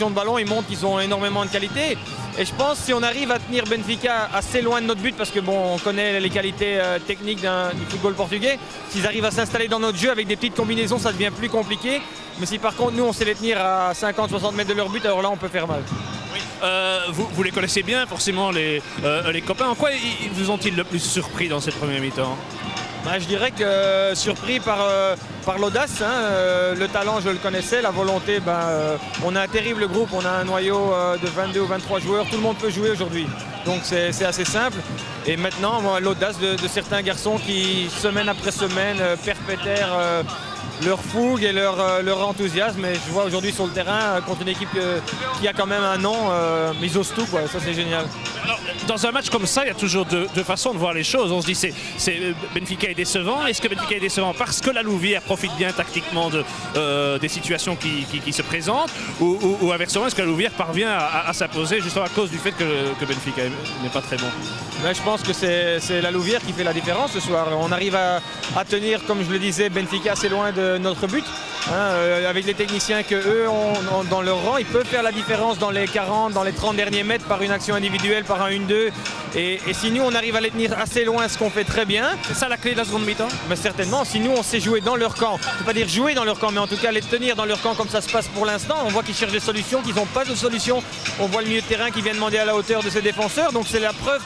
de ballon, ils montrent qu'ils ont énormément de qualité. Et je pense que si on arrive à tenir Benfica assez loin de notre but, parce que bon, on connaît les qualités techniques du football portugais, s'ils arrivent à s'installer dans notre jeu avec des petites combinaisons, ça devient plus compliqué. Mais si par contre nous on sait les tenir à 50-60 mètres de leur but, alors là on peut faire mal. Oui. Vous les connaissez bien forcément les copains. En quoi vous ont-ils le plus surpris dans cette première mi-temps? Je dirais que surpris par l'audace, le talent je le connaissais, la volonté, on a un terrible groupe, on a un noyau de 22 ou 23 joueurs, tout le monde peut jouer aujourd'hui. Donc c'est assez simple. Et maintenant, l'audace de certains garçons qui, semaine après semaine, perpétrent leur fougue et leur enthousiasme. Et je vois aujourd'hui sur le terrain, contre une équipe qui a quand même un nom, mais ils osent tout, quoi. Ça c'est génial. Alors, dans un match comme ça, il y a toujours deux façons de voir les choses. On se dit Benfica est décevant. Est-ce que Benfica est décevant parce que la Louvière profite bien tactiquement des situations qui se présentent, ou inversement, est-ce que la Louvière parvient à s'imposer justement à cause du fait que Benfica n'est pas très bon? Je pense que c'est la Louvière qui fait la différence ce soir. On arrive à tenir, comme je le disais, Benfica assez loin de notre but. Avec les techniciens qu'eux ont dans leur rang, ils peuvent faire la différence dans les 40, dans les 30 derniers mètres par une action individuelle, par un 1-2. Et si nous on arrive à les tenir assez loin, ce qu'on fait très bien. C'est ça la clé de la seconde mi-temps? Mais certainement, si nous on sait jouer dans leur camp, je ne veux pas dire jouer dans leur camp, mais en tout cas les tenir dans leur camp comme ça se passe pour l'instant. On voit qu'ils cherchent des solutions, qu'ils n'ont pas de solution. On voit le milieu de terrain qui vient demander à la hauteur de ses défenseurs. Donc c'est la preuve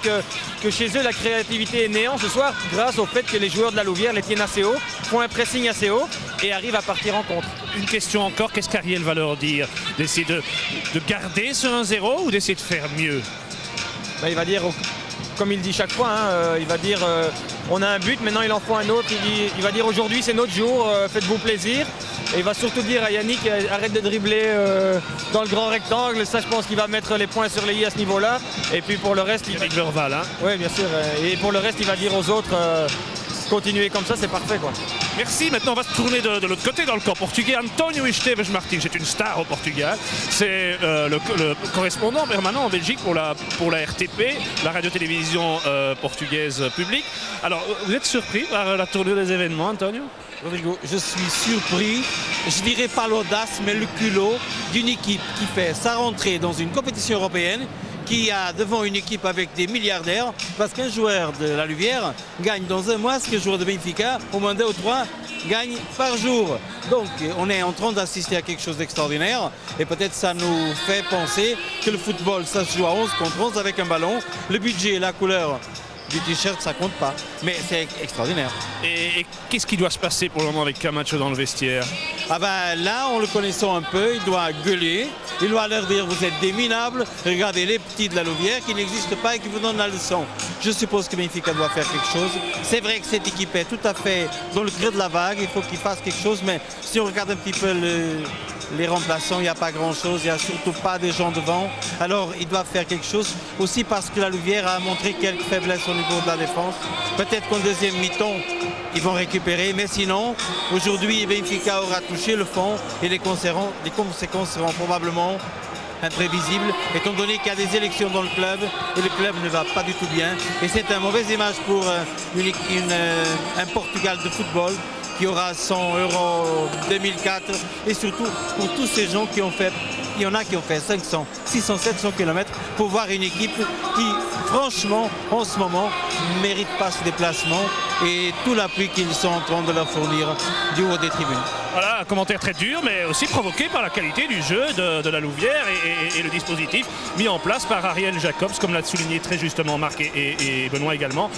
que chez eux la créativité est néant ce soir, grâce au fait que les joueurs de la Louvière les tiennent assez haut, font un pressing assez haut et arrivent à partir en contre. Une question encore, qu'est-ce qu'Ariel va leur dire? D'essayer de garder ce 1-0 ou d'essayer de faire mieux? Il va dire, comme il dit chaque fois, il va dire on a un but, maintenant il en faut un autre. Il va dire aujourd'hui c'est notre jour, faites-vous plaisir. Et il va surtout dire à Yannick arrête de dribbler dans le grand rectangle. Ça je pense qu'il va mettre les points sur les i à ce niveau-là. Et puis pour le reste, Yannick Verval, hein? Oui bien sûr. Et pour le reste il va dire aux autres continuez comme ça, c'est parfait quoi. Merci, maintenant on va se tourner de l'autre côté dans le camp portugais. António Esteves Martins, c'est une star au Portugal. C'est le correspondant permanent en Belgique pour la RTP, la radio-télévision portugaise publique. Alors, vous êtes surpris par la tournure des événements, António? Rodrigo, je suis surpris, je dirais pas l'audace, mais le culot d'une équipe qui fait sa rentrée dans une compétition européenne, qui a devant une équipe avec des milliardaires, parce qu'un joueur de la Louvière gagne dans un mois ce qu'un joueur de Benfica, au moins 2 ou 3, gagne par jour. Donc on est en train d'assister à quelque chose d'extraordinaire et peut-être ça nous fait penser que le football ça se joue à 11 contre 11 avec un ballon. Le budget et la couleur du t-shirt ça compte pas, mais c'est extraordinaire. Et qu'est-ce qui doit se passer pour le moment avec Camacho dans le vestiaire? Là, en le connaissant un peu, il doit gueuler, il doit leur dire vous êtes des minables, regardez les petits de la Louvière qui n'existent pas et qui vous donnent la leçon. Je suppose que Benfica doit faire quelque chose. C'est vrai que cette équipe est tout à fait dans le creux de la vague, il faut qu'il fasse quelque chose, mais si on regarde un petit peu les remplaçants, il n'y a pas grand-chose, il n'y a surtout pas des gens devant. Alors ils doivent faire quelque chose, aussi parce que la Louvière a montré quelques faiblesses au niveau de la défense. Peut-être qu'en deuxième mi-temps, ils vont récupérer, mais sinon, aujourd'hui, Benfica aura touché le fond et les conséquences seront probablement imprévisibles, étant donné qu'il y a des élections dans le club et le club ne va pas du tout bien. Et c'est une mauvaise image pour un Portugal de football qui aura 100 € 2004 et surtout pour tous ces gens qui ont fait, il y en a qui ont fait 500, 600, 700 km pour voir une équipe qui franchement en ce moment ne mérite pas ce déplacement et tout l'appui qu'ils sont en train de leur fournir du haut des tribunes. Voilà, un commentaire très dur, mais aussi provoqué par la qualité du jeu de la Louvière et le dispositif mis en place par Ariel Jacobs, comme l'a souligné très justement Marc et Benoît également,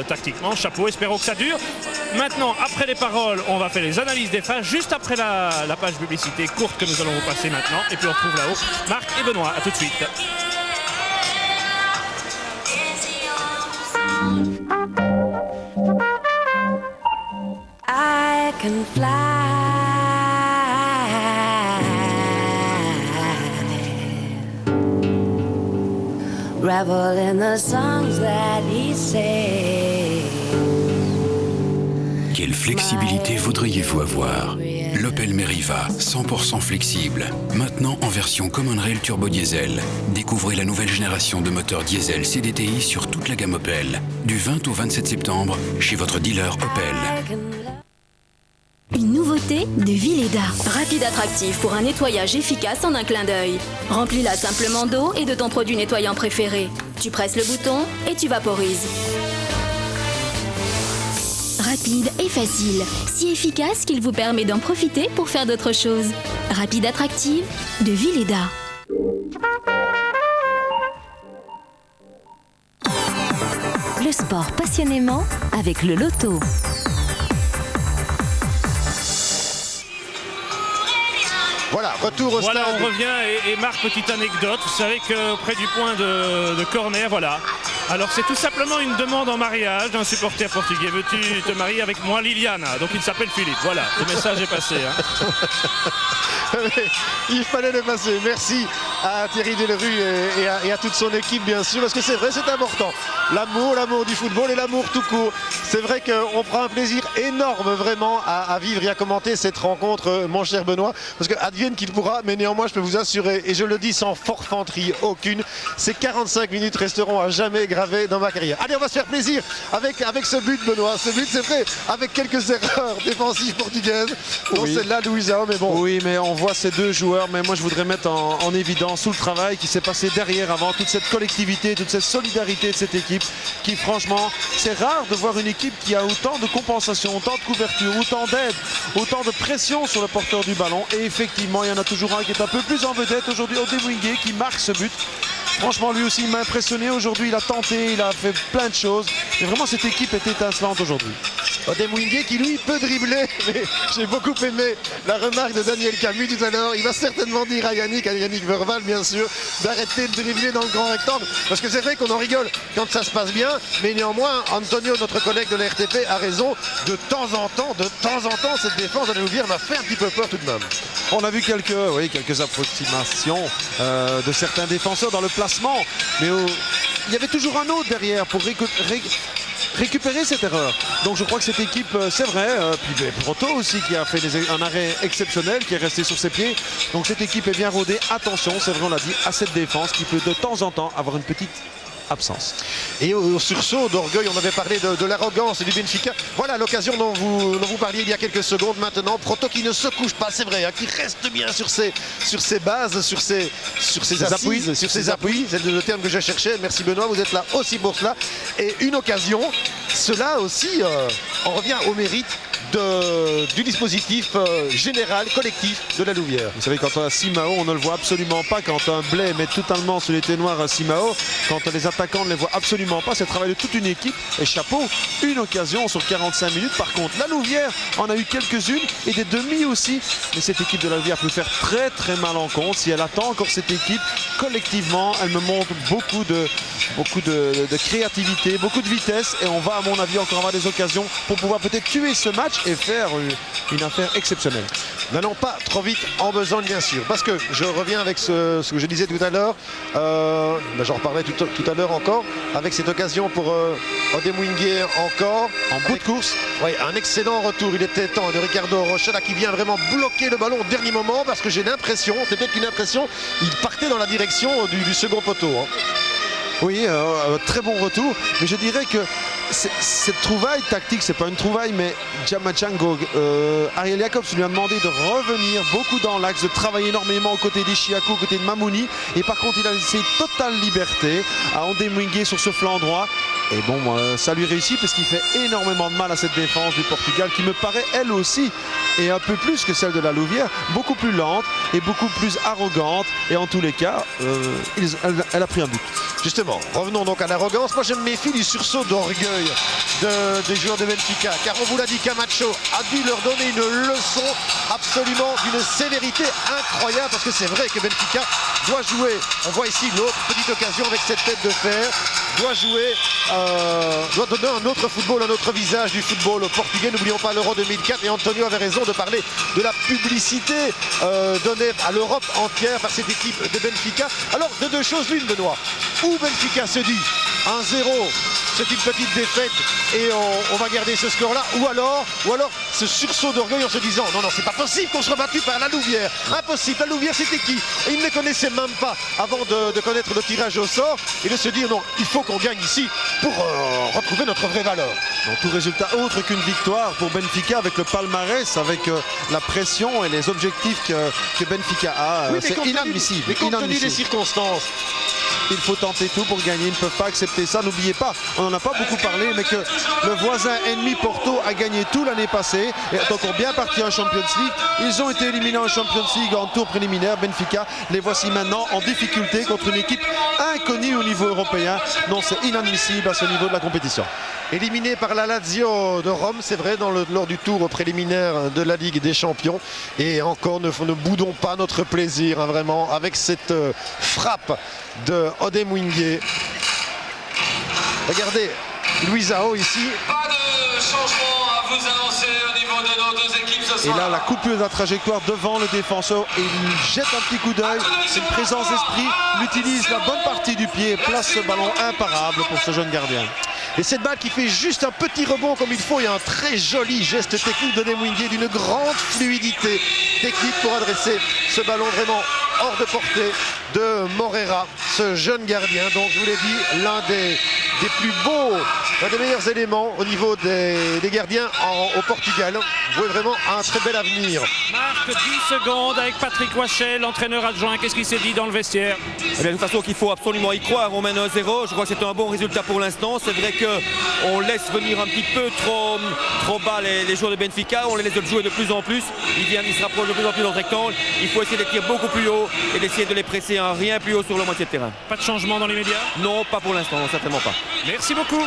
tactiquement. Chapeau, espérons que ça dure. Maintenant, après les paroles, on va faire les analyses des phases, juste après la page publicité courte que nous allons vous passer maintenant. Et puis on retrouve là-haut Marc et Benoît. À tout de suite. I can fly, revel in the songs that he sang. Quelle flexibilité voudriez-vous avoir? L'Opel Meriva, 100% flexible. Maintenant en version Common Rail Turbo Diesel. Découvrez la nouvelle génération de moteurs diesel CDTI sur toute la gamme Opel. Du 20 au 27 septembre, chez votre dealer Opel. Une nouveauté beauté de Villeda. Rapide attractif pour un nettoyage efficace en un clin d'œil. Remplis-la simplement d'eau et de ton produit nettoyant préféré. Tu presses le bouton et tu vaporises. Rapide et facile, si efficace qu'il vous permet d'en profiter pour faire d'autres choses. Rapide attractive de Villeda. Le sport passionnément avec le loto. Voilà, retour au Voilà, stade. on revient et Marc, petite anecdote. Vous savez que près du point de corner, voilà. Alors c'est tout simplement une demande en mariage d'un supporter portugais. Veux-tu te marier avec moi, Liliana? Donc il s'appelle Philippe. Voilà, le message est passé. Il fallait le passer. Merci à Thierry Delerue et à toute son équipe, bien sûr, parce que c'est vrai, c'est important. L'amour du football et l'amour tout court. C'est vrai qu'on prend un plaisir énorme vraiment à vivre et à commenter cette rencontre, mon cher Benoît, parce que advienne qu'il pourra, mais néanmoins je peux vous assurer, et je le dis sans forfanterie aucune, ces 45 minutes resteront à jamais gravées dans ma carrière. Allez, on va se faire plaisir avec ce but, Benoît. Ce but, c'est vrai, avec quelques erreurs défensives portugaises, dont Oui. celle-là, Luisao, mais bon. Oui, mais on voit ces deux joueurs, mais moi je voudrais mettre en évidence tout le travail qui s'est passé derrière avant, toute cette collectivité, toute cette solidarité de cette équipe qui franchement, c'est rare de voir une équipe qui a autant de compensation, autant de couverture, autant d'aide, autant de pression sur le porteur du ballon, et effectivement il y en a toujours un qui est un peu plus en vedette aujourd'hui, Odemwingie, qui marque ce but. Franchement, lui aussi il m'a impressionné aujourd'hui, il a tenté, il a fait plein de choses, et vraiment cette équipe est étincelante aujourd'hui. Odemwingie qui lui peut dribbler, mais j'ai beaucoup aimé la remarque de Daniel Camus tout à l'heure. Il va certainement dire à Yannick Verval bien sûr, d'arrêter de dribbler dans le grand rectangle, parce que c'est vrai qu'on en rigole quand ça se passe bien, mais néanmoins Antonio, notre collègue de la RTP, a raison. De temps en temps, cette défense de la Louvière m'a fait un petit peu peur tout de même. On a vu quelques approximations de certains défenseurs dans le placement, mais il y avait toujours un autre derrière pour récupérer cette erreur. Donc je crois que cette équipe, c'est vrai, puis Proto aussi qui a fait un arrêt exceptionnel, qui est resté sur ses pieds. Donc cette équipe est bien rodée. Attention, c'est vrai, on l'a dit, à cette défense qui peut de temps en temps avoir une petite absence. Et au sursaut d'orgueil, on avait parlé de l'arrogance du Benfica. Voilà l'occasion dont vous parliez il y a quelques secondes maintenant. Proto qui ne se couche pas, c'est vrai, hein, qui reste bien sur ses bases, sur ses appuis. C'est le terme que je cherchais. Merci Benoît, vous êtes là aussi pour cela. Et une occasion, cela aussi, on revient au mérite du dispositif général, collectif de la Louvière. Vous savez, quand on a Simao, on ne le voit absolument pas. Quand un Blais met totalement sur les noir à Simao, quand les attaquants ne les voient absolument pas, c'est le travail de toute une équipe. Et chapeau, une occasion sur 45 minutes. Par contre, la Louvière en a eu quelques-unes et des demi aussi. Mais cette équipe de la Louvière peut faire très très mal en compte. Si elle attend encore cette équipe, collectivement, elle me montre beaucoup de créativité, beaucoup de vitesse. Et on va, à mon avis, encore avoir des occasions pour pouvoir peut-être tuer ce match et faire une affaire exceptionnelle. N'allons pas trop vite en besogne, bien sûr, parce que je reviens avec ce que je disais tout à l'heure, j'en reparlerai tout à l'heure encore, avec cette occasion pour Odemwingie encore. En bout de course. Oui, un excellent retour, il était temps, de Ricardo Rocha, là, qui vient vraiment bloquer le ballon au dernier moment, parce que j'ai l'impression, c'est peut-être qu'une impression, il partait dans la direction du second poteau. Hein. Oui, très bon retour, mais je dirais que cette trouvaille tactique, c'est pas une trouvaille, mais Jamachango, Ariel Jacobs lui a demandé de revenir beaucoup dans l'axe, de travailler énormément aux côtés d'Ishiaku, aux côtés de Mamouni, et par contre il a laissé totale liberté à Odemwingie sur ce flanc droit. Et bon, ça lui réussit parce qu'il fait énormément de mal à cette défense du Portugal qui me paraît elle aussi, et un peu plus que celle de la Louvière, beaucoup plus lente et beaucoup plus arrogante, et en tous les cas, elle a pris un but. Justement, revenons donc à l'arrogance. Moi je me méfie du sursaut d'orgueil des joueurs de Benfica, car on vous l'a dit, Camacho a dû leur donner une leçon absolument d'une sévérité incroyable, parce que c'est vrai que Benfica doit jouer, on voit ici l'autre petite occasion avec cette tête de fer, doit jouer, doit donner un autre football, un autre visage du football portugais. N'oublions pas l'Euro 2004, et Antonio avait raison de parler de la publicité donnée à l'Europe entière par cette équipe de Benfica. Alors de deux choses l'une, Benoît, où Benfica se dit 1-0 c'est une petite défaite et on va garder ce score-là. Ou alors ce sursaut d'orgueil en se disant non, c'est pas possible qu'on soit battu par la Louvière. Impossible, la Louvière c'était qui? Et ils ne les connaissaient même pas avant de connaître le tirage au sort et de se dire non, il faut qu'on gagne ici pour retrouver notre vraie valeur. Donc, tout résultat autre qu'une victoire pour Benfica avec le palmarès, avec la pression et les objectifs que Benfica a. Oui, c'est inadmissible. Mais compte tenu des circonstances. Il faut tenter tout pour gagner, ils ne peuvent pas accepter ça. N'oubliez pas, on n'en a pas beaucoup parlé, mais que le voisin ennemi Porto a gagné tout l'année passée et est encore bien parti en Champions League. Ils ont été éliminés en Champions League en tour préliminaire. Benfica, les voici maintenant en difficulté contre une équipe inconnue au niveau européen. Non, c'est inadmissible à ce niveau de la compétition. Éliminé par la Lazio de Rome, c'est vrai, lors du tour préliminaire de la Ligue des Champions. Et encore, ne boudons pas notre plaisir, hein, vraiment, avec cette frappe de Odemwingie. Regardez, Luisao ici. Pas de changement à vous annoncer au niveau de nos deux équipes ce soir. Et là, la coupure de la trajectoire devant le défenseur. Et il jette un petit coup d'œil. C'est une présence d'esprit. Il utilise la bonne partie du pied et place ce ballon imparable pour ce jeune gardien. Et cette balle qui fait juste un petit rebond comme il faut et un très joli geste technique de Odemwingie d'une grande fluidité technique pour adresser ce ballon vraiment hors de portée de Moreira, ce jeune gardien. Donc je vous l'ai dit, l'un des plus beaux, l'un des meilleurs éléments au niveau des gardiens au Portugal. Vous voyez vraiment un très bel avenir. Marque 10 secondes avec Patrick Wachel, l'entraîneur adjoint. Qu'est-ce qu'il s'est dit dans le vestiaire? Eh bien, de toute façon qu'il faut absolument y croire. On mène 1-0. Je crois que c'est un bon résultat pour l'instant. C'est vrai qu'on laisse venir un petit peu trop bas les joueurs de Benfica. On les laisse jouer de plus en plus. Ils se rapprochent de plus en plus dans le rectangle. Il faut essayer de les tirer beaucoup plus haut et d'essayer de les presser un rien plus haut sur la moitié de terrain. Pas de changement dans l'immédiat? Non, pas pour l'instant, certainement pas. Merci beaucoup.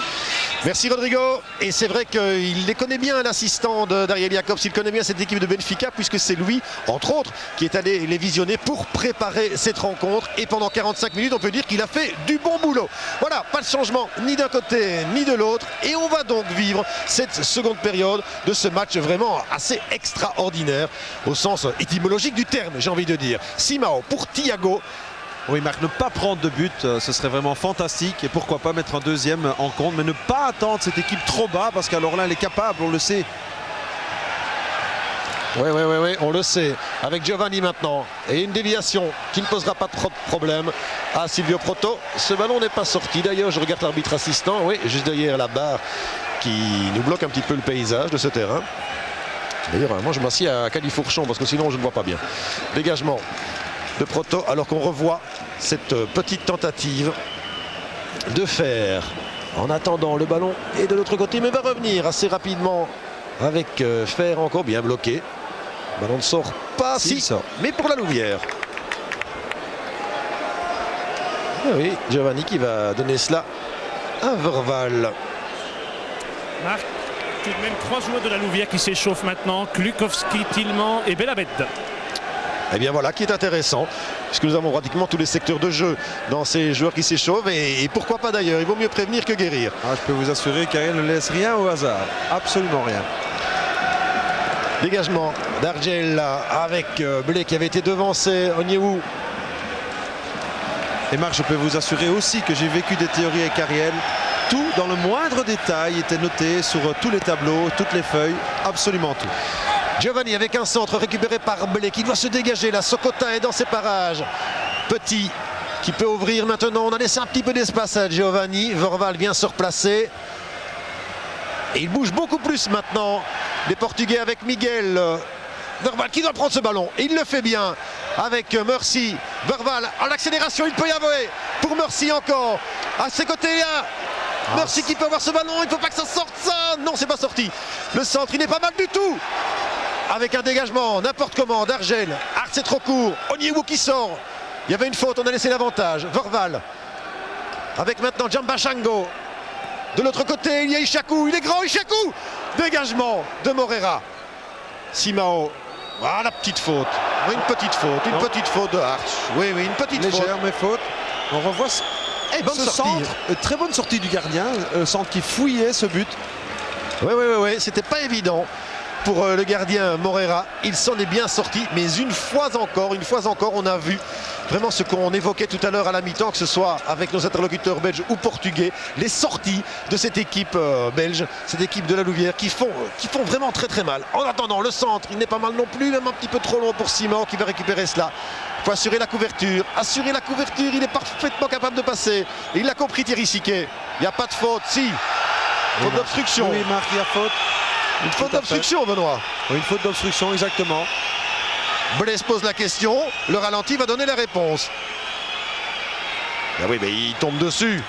Merci Rodrigo. Et c'est vrai qu'il les connaît bien, l'assistant d'Ariel Jacobs. Il connaît bien cette équipe de Benfica puisque c'est lui, entre autres, qui est allé les visionner pour préparer cette rencontre. Et pendant 45 minutes, on peut dire qu'il a fait du bon boulot. Voilà, pas de changement ni d'un côté ni de l'autre. Et on va donc vivre cette seconde période de ce match vraiment assez extraordinaire au sens étymologique du terme, j'ai envie de dire. Simao pour Thiago. Oui, Marc, ne pas prendre de but, ce serait vraiment fantastique. Et pourquoi pas mettre un deuxième en compte, mais ne pas attendre cette équipe trop bas, parce qu'alors là, elle est capable, on le sait. Oui, on le sait. Avec Giovanni maintenant. Et une déviation qui ne posera pas trop de problèmes à Silvio Proto. Ce ballon n'est pas sorti. D'ailleurs, je regarde l'arbitre assistant, oui, juste derrière la barre qui nous bloque un petit peu le paysage de ce terrain. D'ailleurs, moi, je m'assieds à Califourchon parce que sinon, je ne vois pas bien. Dégagement de Proto, alors qu'on revoit cette petite tentative de faire en attendant le ballon et de l'autre côté, mais va revenir assez rapidement avec Fer encore bien bloqué. Le ballon ne sort pas, si, mais pour la Louvière. Et oui, Giovanni qui va donner cela à Verval. Marc, tout de même 3 joueurs de la Louvière qui s'échauffent maintenant, Klukowski, Tillman et Belabed. Et bien voilà qui est intéressant, puisque nous avons pratiquement tous les secteurs de jeu dans ces joueurs qui s'échauffent, et pourquoi pas d'ailleurs, il vaut mieux prévenir que guérir. Je peux vous assurer qu'Ariel ne laisse rien au hasard, absolument rien. Dégagement d'Argel avec Blé qui avait été devancé, Onyewu. Et Marc, je peux vous assurer aussi que j'ai vécu des théories avec Ariel. Tout, dans le moindre détail, était noté sur tous les tableaux, toutes les feuilles, absolument tout. Giovanni avec un centre récupéré par Blé qui doit se dégager. La Sokota est dans ses parages. Petit qui peut ouvrir maintenant. On a laissé un petit peu d'espace à Giovanni. Verval vient se replacer. Et il bouge beaucoup plus maintenant. Les Portugais avec Miguel. Verval qui doit prendre ce ballon. Et il le fait bien avec Mercy. Verval en accélération, il peut y avoir. Pour Mercy encore. À ses côtés là. Mercy qui peut avoir ce ballon. Il ne faut pas que ça sorte ça. Non, c'est pas sorti. Le centre, il n'est pas mal du tout. Avec un dégagement n'importe comment d'Argel. Art, c'est trop court. Onyewu qui sort. Il y avait une faute, on a laissé l'avantage. Verval. Avec maintenant Djambachango. De l'autre côté, il y a Ishaku. Il est grand, Ishaku. Dégagement de Moreira. Simao. Ah, la petite faute. Une petite faute. Une petite faute de Hart. Oui, une petite faute. Légère, mais faute. On revoit ce centre. Très bonne sortie du gardien. Le centre qui fouillait ce but. Oui. C'était pas évident pour le gardien Moreira. Il s'en est bien sorti, mais une fois encore, on a vu vraiment ce qu'on évoquait tout à l'heure à la mi-temps, que ce soit avec nos interlocuteurs belges ou portugais, les sorties de cette équipe belge, cette équipe de la Louvière qui font vraiment très très mal. En attendant, le centre, il n'est pas mal non plus, même un petit peu trop long pour Simao qui va récupérer cela. Il faut assurer la couverture, il est parfaitement capable de passer. Et il a compris, Thierry Siquet. Il n'y a pas de faute, si. Faute d'obstruction. Oui, Marc, il y a faute. Une faute d'obstruction, Benoît. Oui, une faute d'obstruction, exactement. Blaise pose la question, le ralenti va donner la réponse. Ben oui, mais il tombe dessus.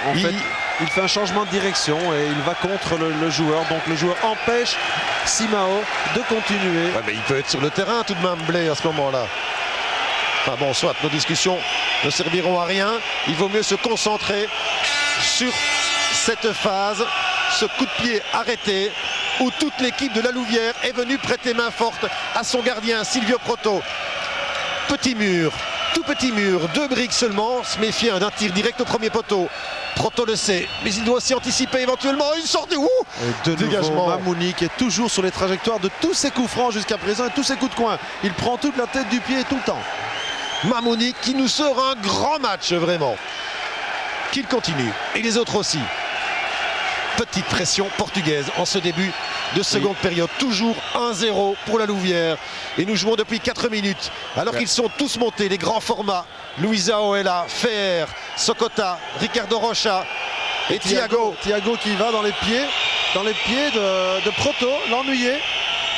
En fait, il fait un changement de direction et il va contre le joueur. Donc le joueur empêche Simao de continuer. Ouais, mais il peut être sur le terrain tout de même, Blé, à ce moment-là. Enfin bon, soit, nos discussions ne serviront à rien. Il vaut mieux se concentrer sur cette phase, ce coup de pied arrêté, où toute l'équipe de la Louvière est venue prêter main forte à son gardien, Silvio Proto. Petit mur, tout petit mur, 2 briques seulement, se méfier d'un tir direct au premier poteau. Proto le sait, mais il doit aussi anticiper éventuellement une sortie. De nouveau, Mamouni qui est toujours sur les trajectoires de tous ses coups francs jusqu'à présent et tous ses coups de coin. Il prend toute la tête du pied tout le temps. Mamouni qui nous sort un grand match vraiment. Qu'il continue, et les autres aussi. Petite pression portugaise en ce début de seconde période. Toujours 1-0 pour la Louvière. Et nous jouons depuis 4 minutes. Alors qu'ils sont tous montés, les grands formats. Luisao est là, Fer, Sokota, Ricardo Rocha et Thiago. Thiago qui va dans les pieds de Proto, l'ennuyer.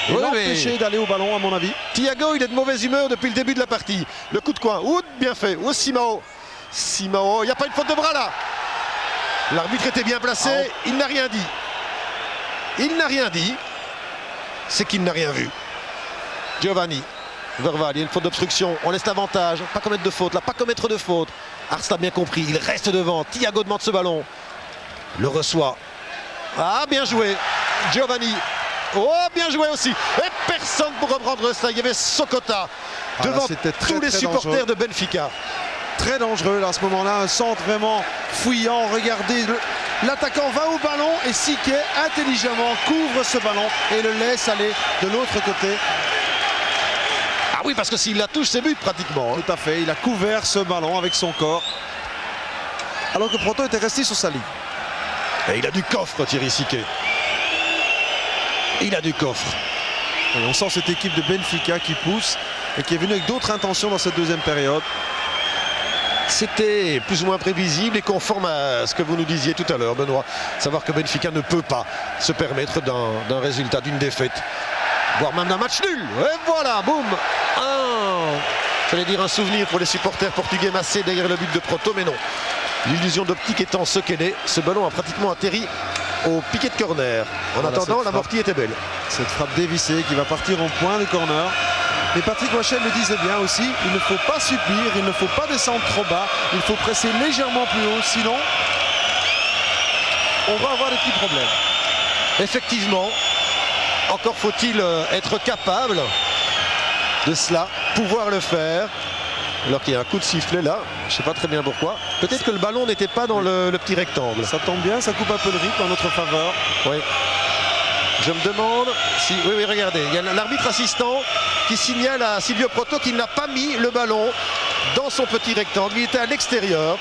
Et l'empêcher d'aller au ballon, à mon avis. Thiago, il est de mauvaise humeur depuis le début de la partie. Le coup de coin, bien fait. Simao, il n'y a pas une faute de bras là. L'arbitre était bien placé, il n'a rien dit. Il n'a rien dit, c'est qu'il n'a rien vu. Giovanni, Verval, il y a une faute d'obstruction, on laisse l'avantage, pas commettre de faute, là, pas commettre de faute. Ars l'a bien compris, il reste devant, Thiago demande ce ballon. Le reçoit. Ah, bien joué, Giovanni. Oh, bien joué aussi. Et personne pour reprendre ça, il y avait Sokota devant tous les supporters de Benfica. Très dangereux là, à ce moment-là, un centre vraiment fouillant. Regardez, l'attaquant va au ballon et Siquet intelligemment couvre ce ballon et le laisse aller de l'autre côté. Ah oui, parce que s'il la touche, c'est but pratiquement. Tout à fait, il a couvert ce ballon avec son corps. Alors que Proto était resté sur sa ligne. Et il a du coffre, Thierry Siquet. Il a du coffre. Et on sent cette équipe de Benfica qui pousse et qui est venue avec d'autres intentions dans cette deuxième période. C'était plus ou moins prévisible et conforme à ce que vous nous disiez tout à l'heure, Benoît. Savoir que Benfica ne peut pas se permettre d'un résultat, d'une défaite, voire même d'un match nul. Et voilà, boum, j'allais dire un souvenir pour les supporters portugais massés derrière le but de Proto, mais non. L'illusion d'optique étant ce qu'elle est, ce ballon a pratiquement atterri au piquet de corner. En attendant, l'amorti était belle. Cette frappe dévissée qui va partir en point de corner. Mais Patrick Wachel le disait bien aussi, il ne faut pas subir, il ne faut pas descendre trop bas, il faut presser légèrement plus haut, sinon on va avoir des petits problèmes. Effectivement, encore faut-il être capable de cela, pouvoir le faire. Alors qu'il y a un coup de sifflet là, je ne sais pas très bien pourquoi. Peut-être que le ballon n'était pas dans le petit rectangle. Ça tombe bien, ça coupe un peu le rythme en notre faveur. Oui. Je me demande si... Oui, regardez, il y a l'arbitre assistant qui signale à Silvio Proto qu'il n'a pas mis le ballon dans son petit rectangle. Il était à l'extérieur.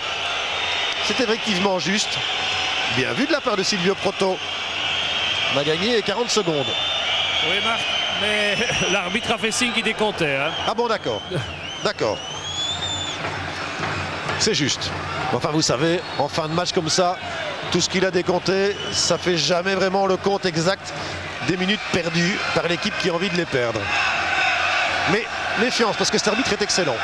C'est effectivement juste. Bien vu de la part de Silvio Proto. On a gagné 40 secondes. Oui, Marc, mais l'arbitre a fait signe qu'il décomptait. Hein. Ah bon, d'accord. D'accord. C'est juste. Enfin, vous savez, en fin de match comme ça, tout ce qu'il a décompté, ça fait jamais vraiment le compte exact des minutes perdues par l'équipe qui a envie de les perdre. Mais méfiance, parce que cet arbitre est excellent.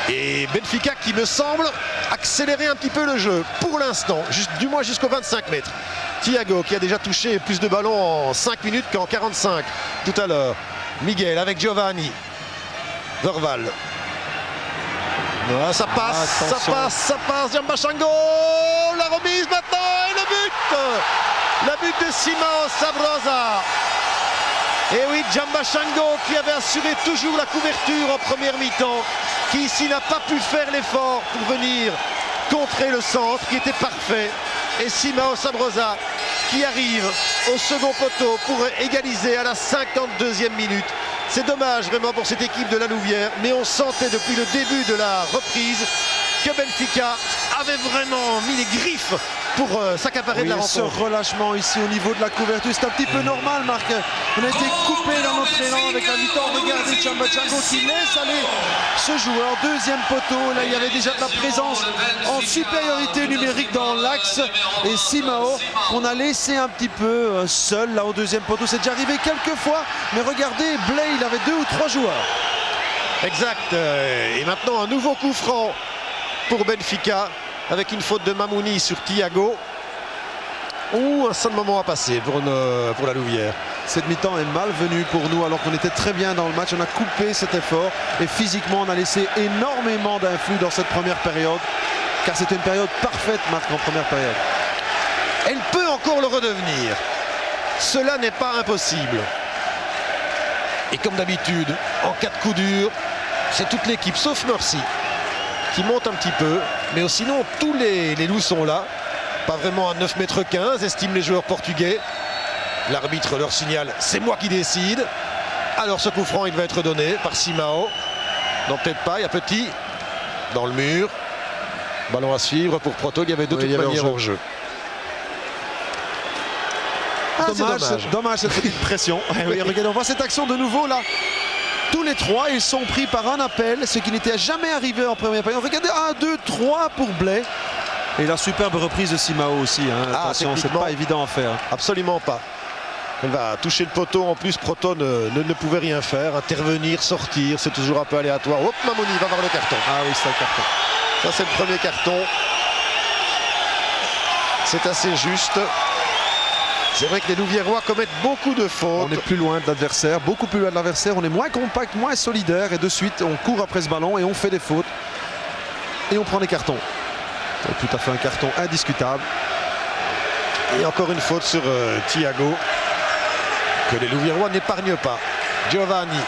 Et Benfica qui me semble accélérer un petit peu le jeu, pour l'instant, du moins jusqu'aux 25 mètres. Thiago qui a déjà touché plus de ballons en 5 minutes qu'en 45 tout à l'heure. Miguel avec Giovanni. Verval. Ah, ça passe, ça passe, Giambachango, la remise maintenant et le but de Simao Sabrosa. Et oui, Giambachango qui avait assuré toujours la couverture en première mi-temps, qui ici n'a pas pu faire l'effort pour venir contrer le centre qui était parfait. Et Simao Sabrosa qui arrive au second poteau pour égaliser à la 52e minute. C'est dommage vraiment pour cette équipe de la Louvière, mais on sentait depuis le début de la reprise que Benfica avait vraiment mis les griffes pour s'accaparer de la rencontre. Ce relâchement ici au niveau de la couverture, c'est un petit peu normal, Marc. On a été coupé dans notre élan avec la mi-temps. Regardez Djamba Django qui laisse aller ce joueur. Deuxième poteau, là il y avait déjà de la présence en supériorité numérique dans l'axe. Et Simao, on a laissé un petit peu seul là au deuxième poteau. C'est déjà arrivé quelques fois, mais regardez, Blay, il avait 2 ou 3 joueurs. Exact. Et maintenant un nouveau coup franc pour Benfica, avec une faute de Mamouni sur Thiago. Un seul moment à passer pour la Louvière. Cette mi-temps est malvenue pour nous alors qu'on était très bien dans le match. On a coupé cet effort et physiquement on a laissé énormément d'influx dans cette première période. Car c'était une période parfaite, Marc, en première période. Elle peut encore le redevenir. Cela n'est pas impossible. Et comme d'habitude, en cas de coup dur, c'est toute l'équipe, sauf Mercy, qui monte un petit peu. Mais sinon, tous les loups sont là. Pas vraiment à 9,15 m, estiment les joueurs portugais. L'arbitre leur signale, c'est moi qui décide. Alors ce coup franc, il va être donné par Simao. Non, peut-être pas, il y a Petit dans le mur. Ballon à suivre pour Proto, il y avait de toute manière hors jeu. Dommage cette petite pression. Oui, regardez, on voit cette action de nouveau là. Tous les trois, ils sont pris par un appel, ce qui n'était jamais arrivé en première période. Regardez, 1, 2, 3 pour Blay. Et la superbe reprise de Simao aussi. Attention, c'est pas évident à faire. Absolument pas. Elle va toucher le poteau. En plus, Proto ne pouvait rien faire. Intervenir, sortir, c'est toujours un peu aléatoire. Hop, Mamouni va avoir le carton. Ah oui, c'est un carton. Ça, c'est le premier carton. C'est assez juste. C'est vrai que les Louviérois commettent beaucoup de fautes. On est plus loin de l'adversaire, beaucoup plus loin de l'adversaire. On est moins compact, moins solidaire. Et de suite, on court après ce ballon et on fait des fautes. Et on prend des cartons. C'est tout à fait un carton indiscutable. Et encore une faute sur Thiago, que les Louviérois n'épargnent pas. Giovanni.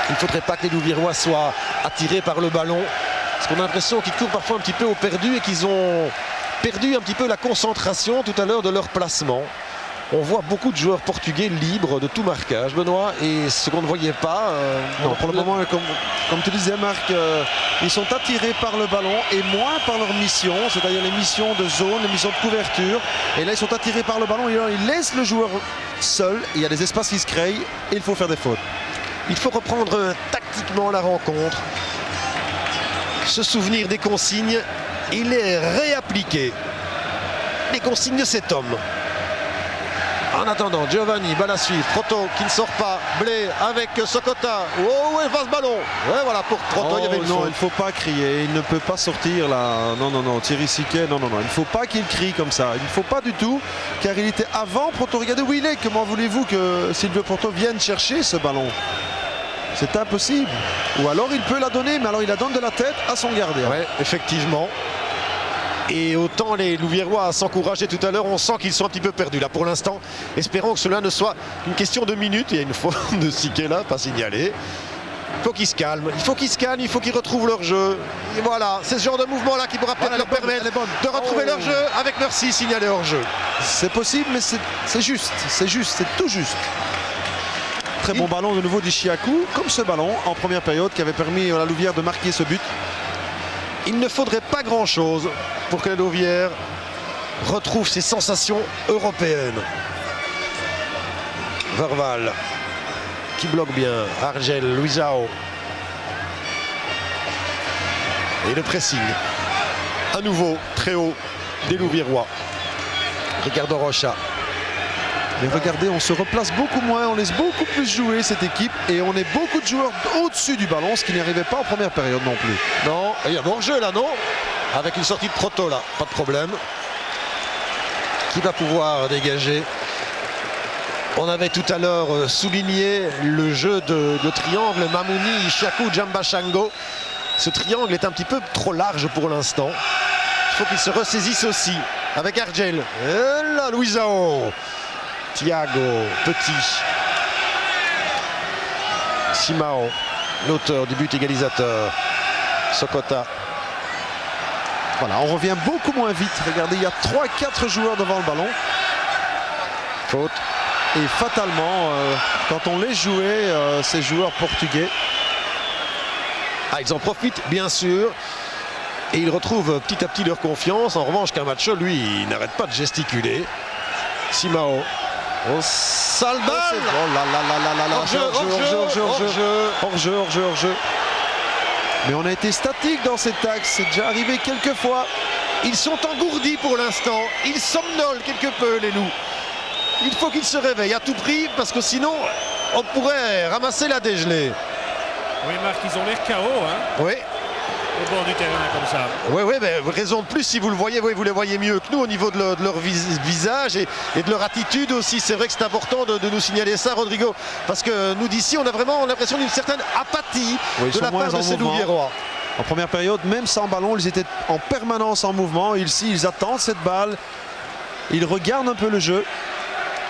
Il ne faudrait pas que les Louviérois soient attirés par le ballon. Parce qu'on a l'impression qu'ils courent parfois un petit peu au perdu et qu'ils ont perdu un petit peu la concentration tout à l'heure de leur placement. On voit beaucoup de joueurs portugais libres de tout marquage, Benoît, et ce qu'on ne voyait pas... non, pour le moment, comme tu disais, Marc, ils sont attirés par le ballon et moins par leur mission, c'est-à-dire les missions de zone, les missions de couverture. Et là, ils sont attirés par le ballon et ils laissent le joueur seul. Il y a des espaces qui se créent et il faut faire des fautes. Il faut reprendre tactiquement la rencontre, se souvenir des consignes et les réappliquer. Les consignes de cet homme. En attendant, Giovanni, balle à suivre. Proto qui ne sort pas. Blay avec Sokota. Oh, il va ce ballon. Ouais, voilà, pour Proto, il y avait une faute. Il ne faut pas crier. Il ne peut pas sortir là. Non. Thierry Siquet, non. Il ne faut pas qu'il crie comme ça. Il ne faut pas du tout. Car il était avant Proto. Regardez où il est. Comment voulez-vous que Silvio Proto vienne chercher ce ballon? C'est impossible. Ou alors il peut la donner, mais alors il la donne de la tête à son gardien. Ouais, effectivement. Et autant les Louviérois s'encourager tout à l'heure, on sent qu'ils sont un petit peu perdus là pour l'instant. Espérons que cela ne soit une question de minutes. Il y a une faute de Siquet là, pas signalé. Il faut qu'ils se calment, il faut qu'ils retrouvent leur jeu. Et voilà, c'est ce genre de mouvement là qui pourra peut-être leur permettre de retrouver leur jeu avec Mercy signalé hors jeu. C'est possible, mais c'est juste, c'est tout juste. Très bon ballon de nouveau d'Ishiaku, comme ce ballon en première période qui avait permis à la Louvière de marquer ce but. Il ne faudrait pas grand-chose pour que la Louvière retrouve ses sensations européennes. Verval qui bloque bien. Argel, Luisao. Et le pressing. À nouveau, très haut des Louviérois. Ricardo Rocha. Mais regardez, on se replace beaucoup moins, on laisse beaucoup plus jouer cette équipe et on est beaucoup de joueurs au-dessus du ballon, ce qui n'arrivait pas en première période non plus. Non, il y a bon jeu là, non? Avec une sortie de Proto là, pas de problème. Qui va pouvoir dégager? On avait tout à l'heure souligné le jeu de triangle Mamouni, Ishiaku, Djamba Django. Ce triangle est un petit peu trop large pour l'instant. Il faut qu'il se ressaisisse aussi avec Argel. Et là, Luisao. Thiago, Petit. Simao, l'auteur du but égalisateur. Sokota. Voilà, on revient beaucoup moins vite. Regardez, il y a 3-4 joueurs devant le ballon. Faute. Et fatalement, quand on les jouait, ces joueurs portugais. Ah, ils en profitent bien sûr. Et ils retrouvent petit à petit leur confiance. En revanche, Camacho, lui, il n'arrête pas de gesticuler. Simao. Oh, sale balle. Oh là là là là là là. Hors-jeu. Mais on a été statique dans cet axe. C'est déjà arrivé quelques fois. Ils sont engourdis pour l'instant. Ils somnolent quelque peu, les loups. Il faut qu'ils se réveillent à tout prix parce que sinon, on pourrait ramasser la dégelée. Oui, Marc, ils ont l'air KO, hein, Oui. au bord du terrain comme ça. Oui, mais raison de plus si vous le voyez, vous les voyez mieux que nous au niveau de leur visage et de leur attitude aussi. C'est vrai que c'est important de nous signaler ça, Rodrigo, parce que nous d'ici, on a vraiment l'impression d'une certaine apathie de la part de ces Louviérois. En première période, même sans ballon, ils étaient en permanence en mouvement. Ici, ils attendent cette balle. Ils regardent un peu le jeu.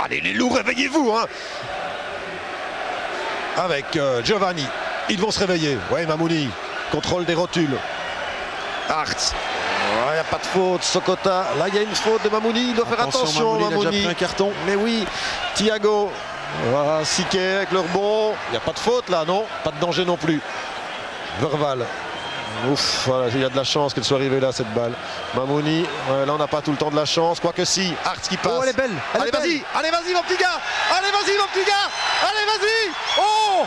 Allez, les loups, réveillez-vous, hein. Avec Giovanni. Ils vont se réveiller. Ouais, Mamouni. Contrôle des rotules. Arts. Il n'y a pas de faute. Sokota. Là, il y a une faute de Mamouni. Il doit faire attention, Mamouni. Il a déjà Mamouni. pris un carton. Mais oui. Thiago. Voilà, Siquet avec le rebond. Il n'y a pas de faute là, non? Pas de danger non plus. Verval. Ouf, voilà, il y a de la chance qu'elle soit arrivée là, cette balle. Mamouni, ouais, là on n'a pas tout le temps de la chance, quoique si. Arts qui passe. Oh, elle est belle. Allez, vas-y, mon petit gars. Allez, vas-y, mon petit gars. Allez, vas-y. Oh,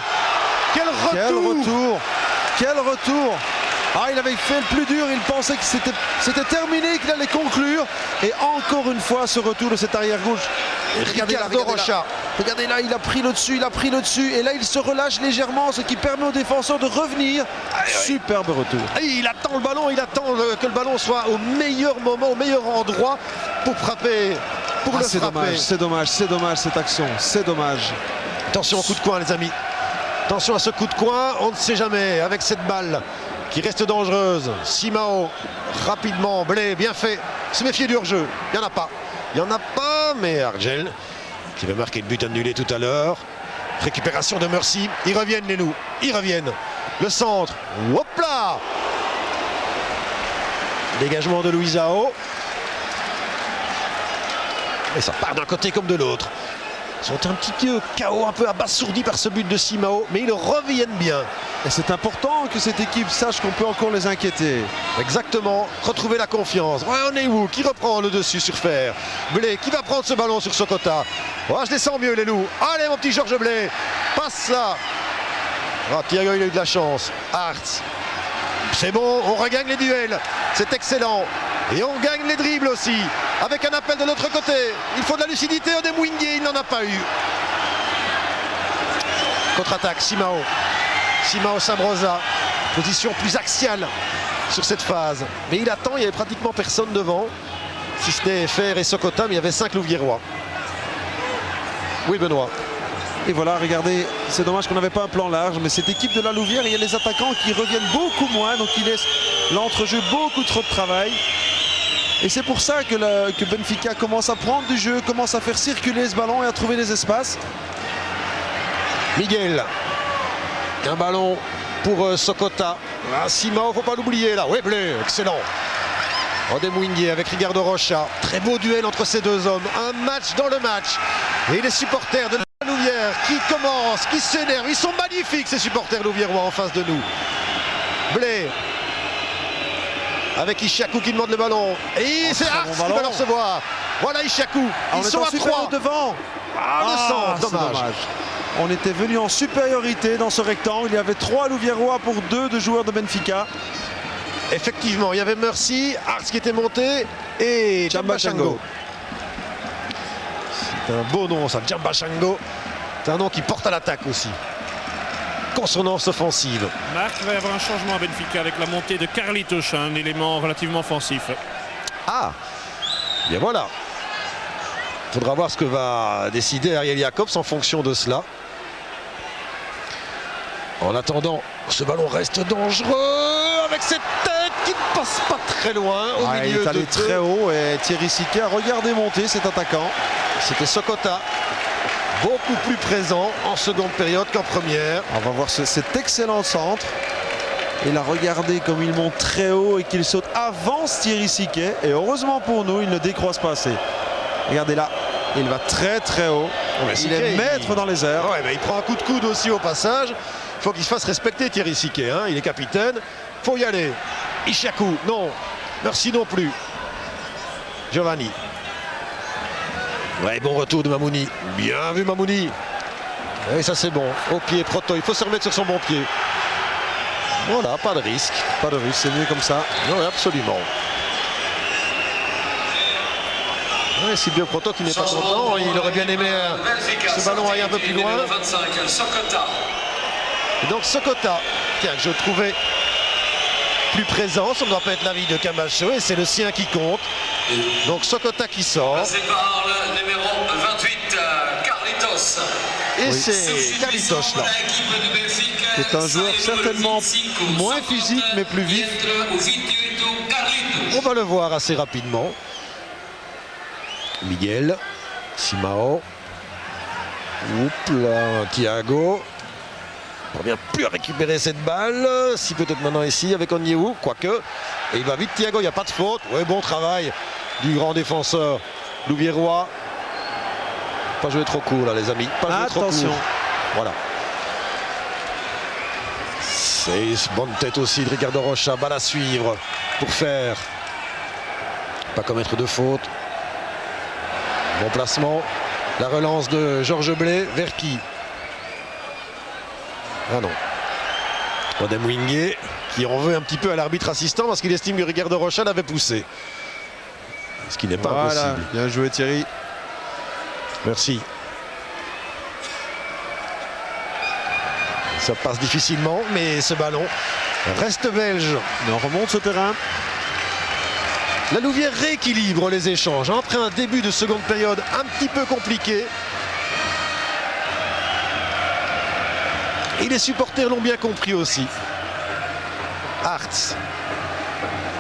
quel retour. Quel retour. Ah, il avait fait le plus dur, il pensait que c'était terminé, qu'il allait conclure. Et encore une fois, ce retour de cet arrière-gauche. Ricardo Rocha. Regardez là, il a pris le dessus, et là il se relâche légèrement, ce qui permet aux défenseurs de revenir. Superbe retour. Et il attend le ballon, il attend que le ballon soit au meilleur moment, au meilleur endroit pour frapper, pour le frapper. C'est dommage cette action, c'est dommage. Attention au coup de coin, les amis. Attention à ce coup de coin, on ne sait jamais avec cette balle qui reste dangereuse. Simao, rapidement, Blé, bien fait. Se méfier du hors-jeu, il n'y en a pas, mais Argel qui va marquer le but annulé tout à l'heure. Récupération de Mercy, ils reviennent les loups, ils reviennent. Le centre, hop là. Dégagement de Luisao. Et ça part d'un côté comme de l'autre. Ils sont un petit peu KO, un peu abasourdis par ce but de Simao, mais ils reviennent bien. Et c'est important que cette équipe sache qu'on peut encore les inquiéter. Exactement, retrouver la confiance. Ouais, on est où? Qui reprend le dessus sur Fer? Blé, qui va prendre ce ballon sur Sokota? Ouais, je les sens mieux, les loups. Allez, mon petit Georges Blé, passe ça. Ah, Thiago, il a eu de la chance. Arts. C'est bon, on regagne les duels. C'est excellent. Et on gagne les dribbles aussi. Avec un appel de l'autre côté. Il faut de la lucidité au Demouingué, il n'en a pas eu. Contre-attaque, Simao. Simao Sabrosa. Position plus axiale sur cette phase. Mais il attend, il n'y avait pratiquement personne devant. Si ce n'est Fer et Sokota, mais il y avait 5 Louviérois. Oui, Benoît. Et voilà, regardez, c'est dommage qu'on n'avait pas un plan large, mais cette équipe de la Louvière, il y a les attaquants qui reviennent beaucoup moins, donc ils laissent l'entrejeu beaucoup trop de travail. Et c'est pour ça que Benfica commence à prendre du jeu, commence à faire circuler ce ballon et à trouver des espaces. Miguel. Un ballon pour Sokota. Ah, Simao, faut pas l'oublier là. Oui, Blé, excellent. Odemwingie avec Ricardo Rocha. Très beau duel entre ces deux hommes. Un match dans le match. Et les supporters de la Louvière qui commencent, qui s'énervent. Ils sont magnifiques ces supporters louviérois en face de nous. Blé. Avec Ishaku qui demande le ballon. Et c'est Arts qui va le recevoir. Voilà Ishaku. Ils sont à 3 devant. Le centre, dommage. On était venu en supériorité dans ce rectangle. Il y avait 3 Louviérois pour 2 de joueurs de Benfica. Effectivement, il y avait Mercy, Arts qui était monté et Djamba Shango. C'est un beau nom ça, Djamba Shango. C'est un nom qui porte à l'attaque aussi. Consonance offensive. Marc, il va y avoir un changement à Benfica avec la montée de Carlitos, un élément relativement offensif. Ah, bien voilà. Il faudra voir ce que va décider Ariel Jacobs en fonction de cela. En attendant, ce ballon reste dangereux avec cette tête qui ne passe pas très loin au milieu. Il est allé très haut et Thierry Siquet a regardé monter cet attaquant. C'était Sokota. Beaucoup plus présent en seconde période qu'en première. On va voir cet excellent centre. Il a regardé comme il monte très haut et qu'il saute avant Thierry Siquet. Et heureusement pour nous, il ne décroise pas assez. Regardez là, il va très très haut. Il est maître dans les airs. Ouais, mais il prend un coup de coude aussi au passage. Il faut qu'il se fasse respecter, Thierry Siquet. Hein. Il est capitaine. Faut y aller. Ishaku, non. Merci non plus. Giovanni. Ouais, bon retour de Mamouni. Bien vu Mamouni. Et ça c'est bon. Au pied, Proto. Il faut se remettre sur son bon pied. Voilà, pas de risque. Pas de risque, c'est mieux comme ça. Oui, absolument. Ouais, Silvio Proto qui n'est pas content. Il aurait bien aimé ce ballon aille un peu plus loin. Et donc Sokota, tiens, que je trouvais plus présent. Ça ne doit pas être l'avis de Camacho et c'est le sien qui compte. Donc Sokota qui sort. Passé par le numéro 28, Carlitos. Et c'est Carlitos là. C'est un joueur certainement moins physique mais plus vif. On va le voir assez rapidement. Miguel, Simao. Oups là, Thiago. On ne parvient plus à récupérer cette balle. Si peut-être maintenant ici avec Onyewu, quoique. Et il va vite Thiago, il n'y a pas de faute. Ouais, bon travail du grand défenseur Louviérois. Pas jouer trop court là les amis. Pas jouer trop court. Voilà. C'est une bonne tête aussi de Ricardo Rocha. Balle à suivre pour faire. Pas commettre de faute. Bon placement. La relance de Georges Blé. Vers qui? Ah non. Odem Wingé qui en veut un petit peu à l'arbitre assistant parce qu'il estime que Ricardo Rocha l'avait poussé. Ce qui n'est pas impossible. Bien joué Thierry. Merci. Ça passe difficilement, mais ce ballon reste belge. Et on remonte ce terrain. La Louvière rééquilibre les échanges après un début de seconde période un petit peu compliqué. Et les supporters l'ont bien compris aussi. Hartz.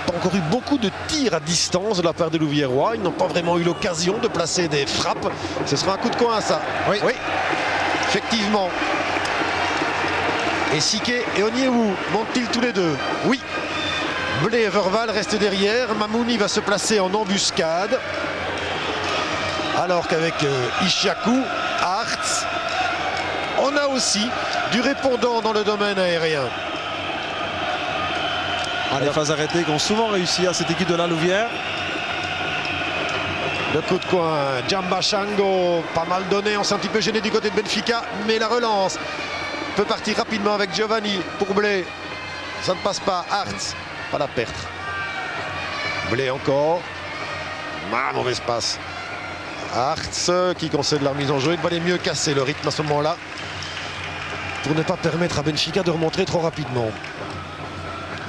Pas encore eu beaucoup de tirs à distance de la part des Louviérois. Ils n'ont pas vraiment eu l'occasion de placer des frappes. Ce sera un coup de coin ça. Oui, effectivement. Et Siquet et Onyewu montent-ils tous les deux? Oui. Blé et Verval restent derrière. Mamouni va se placer en embuscade. Alors qu'avec Ishaku, Hartz, on a aussi du répondant dans le domaine aérien. Les phases arrêtées qui ont souvent réussi à cette équipe de la Louvière. Le coup de coin, Djamba Shango, pas mal donné, on s'est un petit peu gêné du côté de Benfica, mais la relance peut partir rapidement avec Giovanni pour Blé. Ça ne passe pas, Hartz, pas la perte. Blé encore. Mauvaise passe. Hartz qui concède la remise en jeu. Il valait mieux casser le rythme à ce moment-là pour ne pas permettre à Benfica de remonter trop rapidement.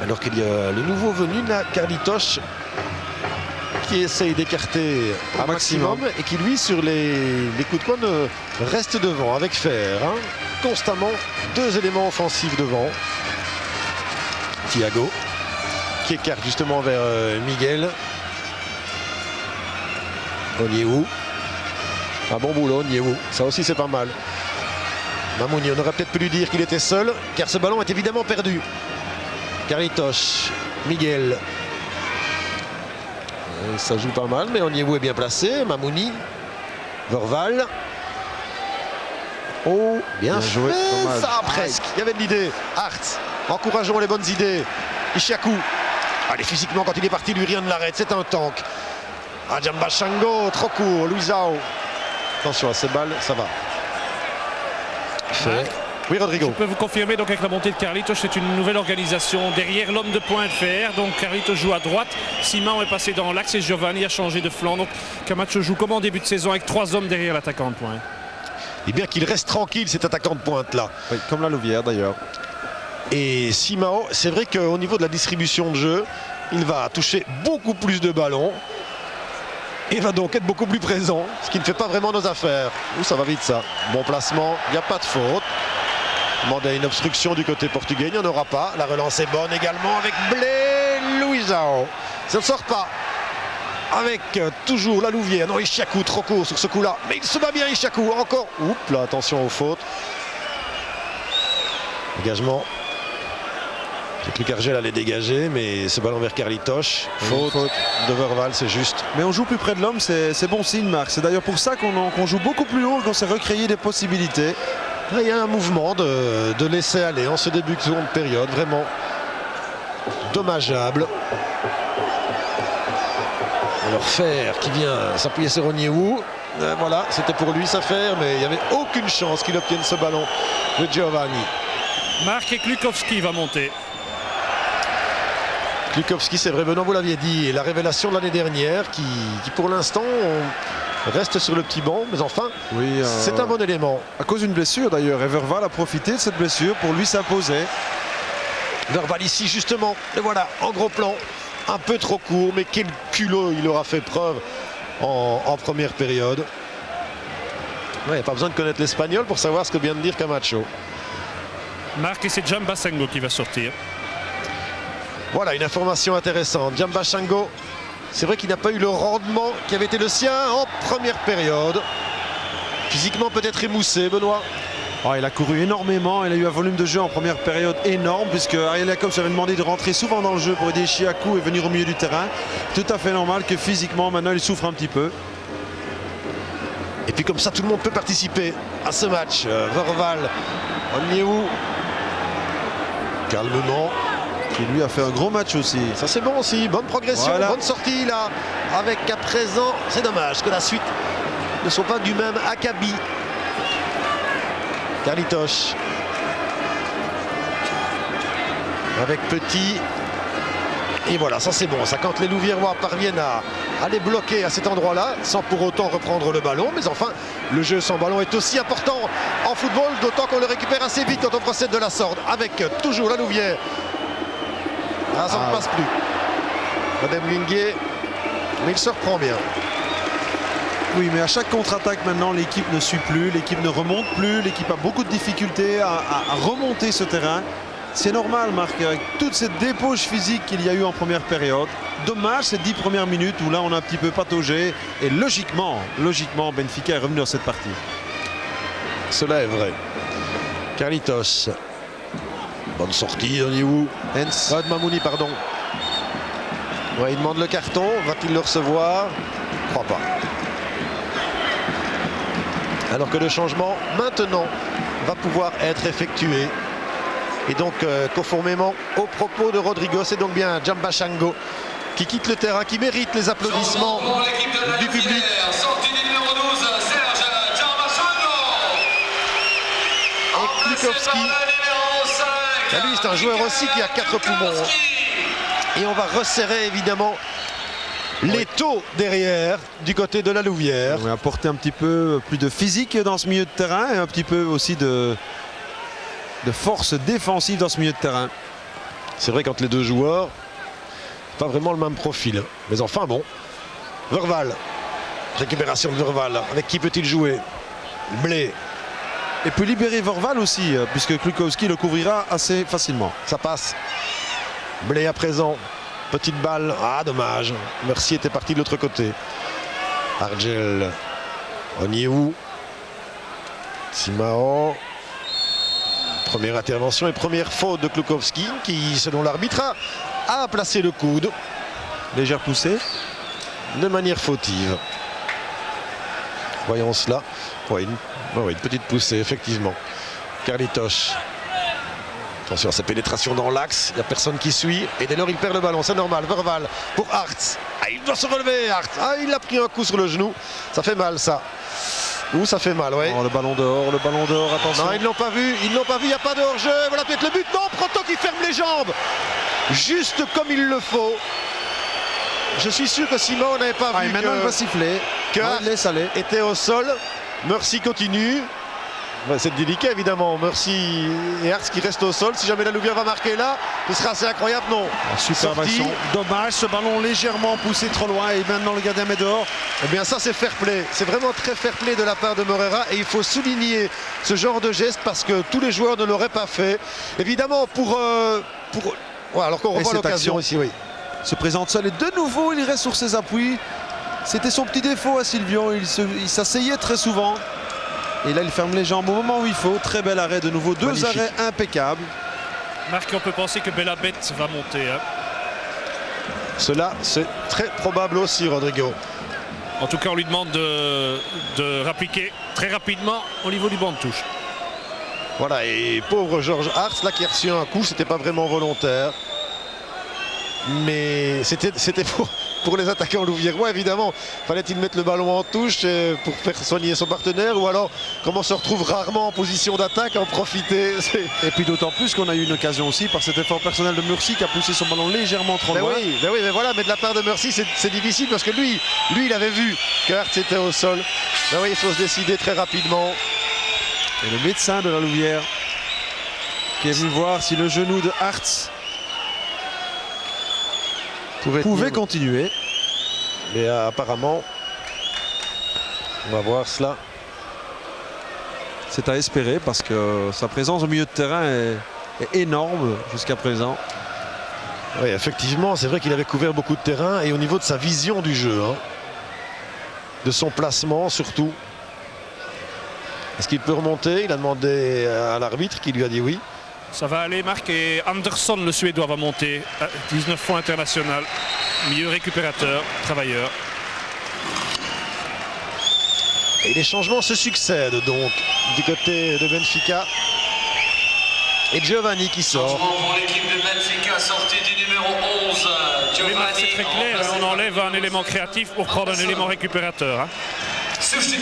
Alors qu'il y a le nouveau venu, Carlitos, qui essaye d'écarter un maximum et qui lui sur les coups de coin reste devant avec fer. Hein. Constamment deux éléments offensifs devant. Thiago qui écarte justement vers Miguel. Onyewu. Un bon boulot Onyewu, ça aussi c'est pas mal. Mamouni, on aurait peut-être pu lui dire qu'il était seul car ce ballon est évidemment perdu. Carlitos, Miguel. Et ça joue pas mal, mais Onyewu est bien placé. Mamouni, Verval. Oh, bien joué. Ça, presque. Il y avait de l'idée. Hartz, encourageons les bonnes idées. Ishaku. Allez, physiquement, quand il est parti, lui, rien ne l'arrête. C'est un tank. Djamba Shango, trop court. Luisao. Attention à ces balles, ça va. Fait. Oui, Rodrigo. Je peux vous confirmer donc avec la montée de Carlitos, c'est une nouvelle organisation derrière l'homme de pointe fer. Donc Carlitos joue à droite, Simon est passé dans l'axe et Giovanni a changé de flanc. Donc Camacho joue comme en début de saison avec 3 hommes derrière l'attaquant de pointe. Et bien qu'il reste tranquille cet attaquant de pointe là. Oui, comme la Louvière d'ailleurs. Et Simao, c'est vrai qu'au niveau de la distribution de jeu, il va toucher beaucoup plus de ballons. Et va donc être beaucoup plus présent, ce qui ne fait pas vraiment nos affaires. Ouh, ça va vite ça. Bon placement, il n'y a pas de faute. Demande à une obstruction du côté portugais, il n'y en aura pas. La relance est bonne également avec Blé Luisao. Ça ne sort pas. Avec toujours la Louvière. Non, Ishaku trop court sur ce coup-là. Mais il se bat bien Ishaku. Encore. Oups là, attention aux fautes. Engagement. J'ai cru qu'Argel allait dégager, mais ce ballon vers Carlitoche, faute de Verval, c'est juste. Mais on joue plus près de l'homme, c'est bon signe, Marc. C'est d'ailleurs pour ça qu'on joue beaucoup plus haut et qu'on s'est recréé des possibilités. Là, il y a un mouvement de laisser aller en ce début de seconde période, vraiment dommageable. Alors Fer qui vient s'appuyer sur Onyewou. Voilà, c'était pour lui ça Fer, mais il n'y avait aucune chance qu'il obtienne ce ballon de Giovanni. Marc et Klukowski va monter. Klukowski, c'est vrai, Benoît, vous l'aviez dit, la révélation de l'année dernière qui pour l'instant reste sur le petit banc, mais enfin, oui, c'est un bon élément. À cause d'une blessure d'ailleurs, et Verval a profité de cette blessure pour lui s'imposer. Verval ici justement, et voilà, en gros plan, un peu trop court, mais quel culot il aura fait preuve en première période. Il n'y a pas besoin de connaître l'espagnol pour savoir ce que vient de dire Camacho. Marc, et c'est Jamba Sango qui va sortir. Voilà une information intéressante. Jamba Sango, c'est vrai qu'il n'a pas eu le rendement qui avait été le sien en première période. Physiquement peut-être émoussé, Benoît. Oh, il a couru énormément, il a eu un volume de jeu en première période énorme puisque Ariel Jacobs avait demandé de rentrer souvent dans le jeu pour aider Chiakou et venir au milieu du terrain. Tout à fait normal que physiquement maintenant il souffre un petit peu. Et puis comme ça tout le monde peut participer à ce match. Verval, Onyewou, calmement. Qui lui a fait un gros match aussi. Ça c'est bon aussi, bonne progression, voilà. Bonne sortie là. Avec à présent, c'est dommage que la suite ne soit pas du même acabit. Carlitoche. Avec Petit. Et voilà, ça c'est bon. Ça quand les Louviérois parviennent à les bloquer à cet endroit-là, sans pour autant reprendre le ballon. Mais enfin, le jeu sans ballon est aussi important en football, d'autant qu'on le récupère assez vite quand on procède de la sorte. Avec toujours la Louvière. Ah, ça ne passe plus. Madame Linguet, mais il se reprend bien. Oui, mais à chaque contre-attaque maintenant, l'équipe ne suit plus, l'équipe ne remonte plus, l'équipe a beaucoup de difficultés à remonter ce terrain. C'est normal, Marc, avec toute cette débauche physique qu'il y a eu en première période. Dommage ces 10 premières minutes où là on a un petit peu pataugé. Et logiquement, Benfica est revenu dans cette partie. Cela est vrai. Carlitos. Bonne sortie, Onyewou. Mamouni, pardon. Ouais, il demande le carton. Va-t-il le recevoir? Je crois pas. Alors que le changement, maintenant, va pouvoir être effectué. Et donc, conformément aux propos de Rodrigo, c'est donc bien Jamba Sango qui quitte le terrain, qui mérite les applaudissements du public. Sortie du numéro 12, Serge Jamba Sango. Et Klukowski. Lui, c'est un joueur aussi qui a 4 poumons. Et on va resserrer évidemment les taux derrière du côté de la Louvière. On va apporter un petit peu plus de physique dans ce milieu de terrain et un petit peu aussi de force défensive dans ce milieu de terrain. C'est vrai quand les deux joueurs, pas vraiment le même profil. Mais enfin bon. Verval. Récupération de Verval. Avec qui peut-il jouer? Blé. Et peut libérer Verval aussi, puisque Klukowski le couvrira assez facilement. Ça passe. Blé à présent. Petite balle. Ah, dommage. Mercier était parti de l'autre côté. Argel. Onyewou. Simao. Première intervention et première faute de Klukowski qui, selon l'arbitre, a placé le coude. Légère poussée. De manière fautive. Voyons cela. Ouais, une petite poussée, effectivement. Carlitoche. Attention à sa pénétration dans l'axe. Il n'y a personne qui suit. Et dès lors, il perd le ballon. C'est normal. Verval pour Hartz. Ah, il doit se relever, Hartz. Ah, il a pris un coup sur le genou. Ça fait mal, ça. Ouh, ça fait mal, ouais. Oh, le ballon dehors, attention. Non, ils ne l'ont pas vu. Il n'y a pas de hors-jeu. Voilà peut-être le but. Non, Proto qui ferme les jambes. Juste comme il le faut. Je suis sûr que Simon n'avait pas vu maintenant il va siffler. Que il laisse aller. Était au sol. Mercier continue. C'est délicat évidemment. Mercier et Hartz qui restent au sol. Si jamais la Louvière va marquer là, ce sera assez incroyable. Non. Super action. Dommage, ce ballon légèrement poussé trop loin et maintenant le gardien met dehors. Eh bien ça c'est fair play. C'est vraiment très fair play de la part de Moreira et il faut souligner ce genre de geste parce que tous les joueurs ne l'auraient pas fait. Évidemment pour ouais, alors qu'on revoit l'occasion ici, oui. Se présente seul et de nouveau il reste sur ses appuis. C'était son petit défaut à Silvio. Il s'asseyait très souvent. Et là, il ferme les jambes au moment où il faut. Très bel arrêt de nouveau. Deux arrêts impeccables. Marc, on peut penser que Bella Bête va monter. Hein. Cela, c'est très probable aussi, Rodrigo. En tout cas, on lui demande de rappliquer très rapidement au niveau du banc de touche. Voilà, et pauvre Georges Hartz, là, qui a reçu un coup, c'était pas vraiment volontaire. Mais c'était pour les attaquants louviérois, évidemment. Fallait-il mettre le ballon en touche pour faire soigner son partenaire, ou alors, comme on se retrouve rarement en position d'attaque, en profiter. Et puis d'autant plus qu'on a eu une occasion aussi par cet effort personnel de Murcy qui a poussé son ballon légèrement trop loin. Oui, mais voilà, mais de la part de Murcy, c'est difficile parce que lui, il avait vu que Hartz était au sol. Ben oui, il faut se décider très rapidement. Et le médecin de la Louvière qui est venu voir si le genou de Hartz pouvait continuer. Mais apparemment, on va voir cela. C'est à espérer parce que sa présence au milieu de terrain est énorme jusqu'à présent. Oui, effectivement, c'est vrai qu'il avait couvert beaucoup de terrain et au niveau de sa vision du jeu, hein, de son placement surtout. Est-ce qu'il peut remonter? Il a demandé à l'arbitre qui lui a dit oui. Ça va aller, Marc, et Andersson, le Suédois, va monter. 19 fois international, milieu récupérateur, travailleur. Et les changements se succèdent donc du côté de Benfica. Et Giovanni qui sort. Changement pour l'équipe de Benfica, sortie du numéro 11. Oui, Marc, c'est très clair, remplacé on enlève un élément créatif pour prendre un élément récupérateur. Hein.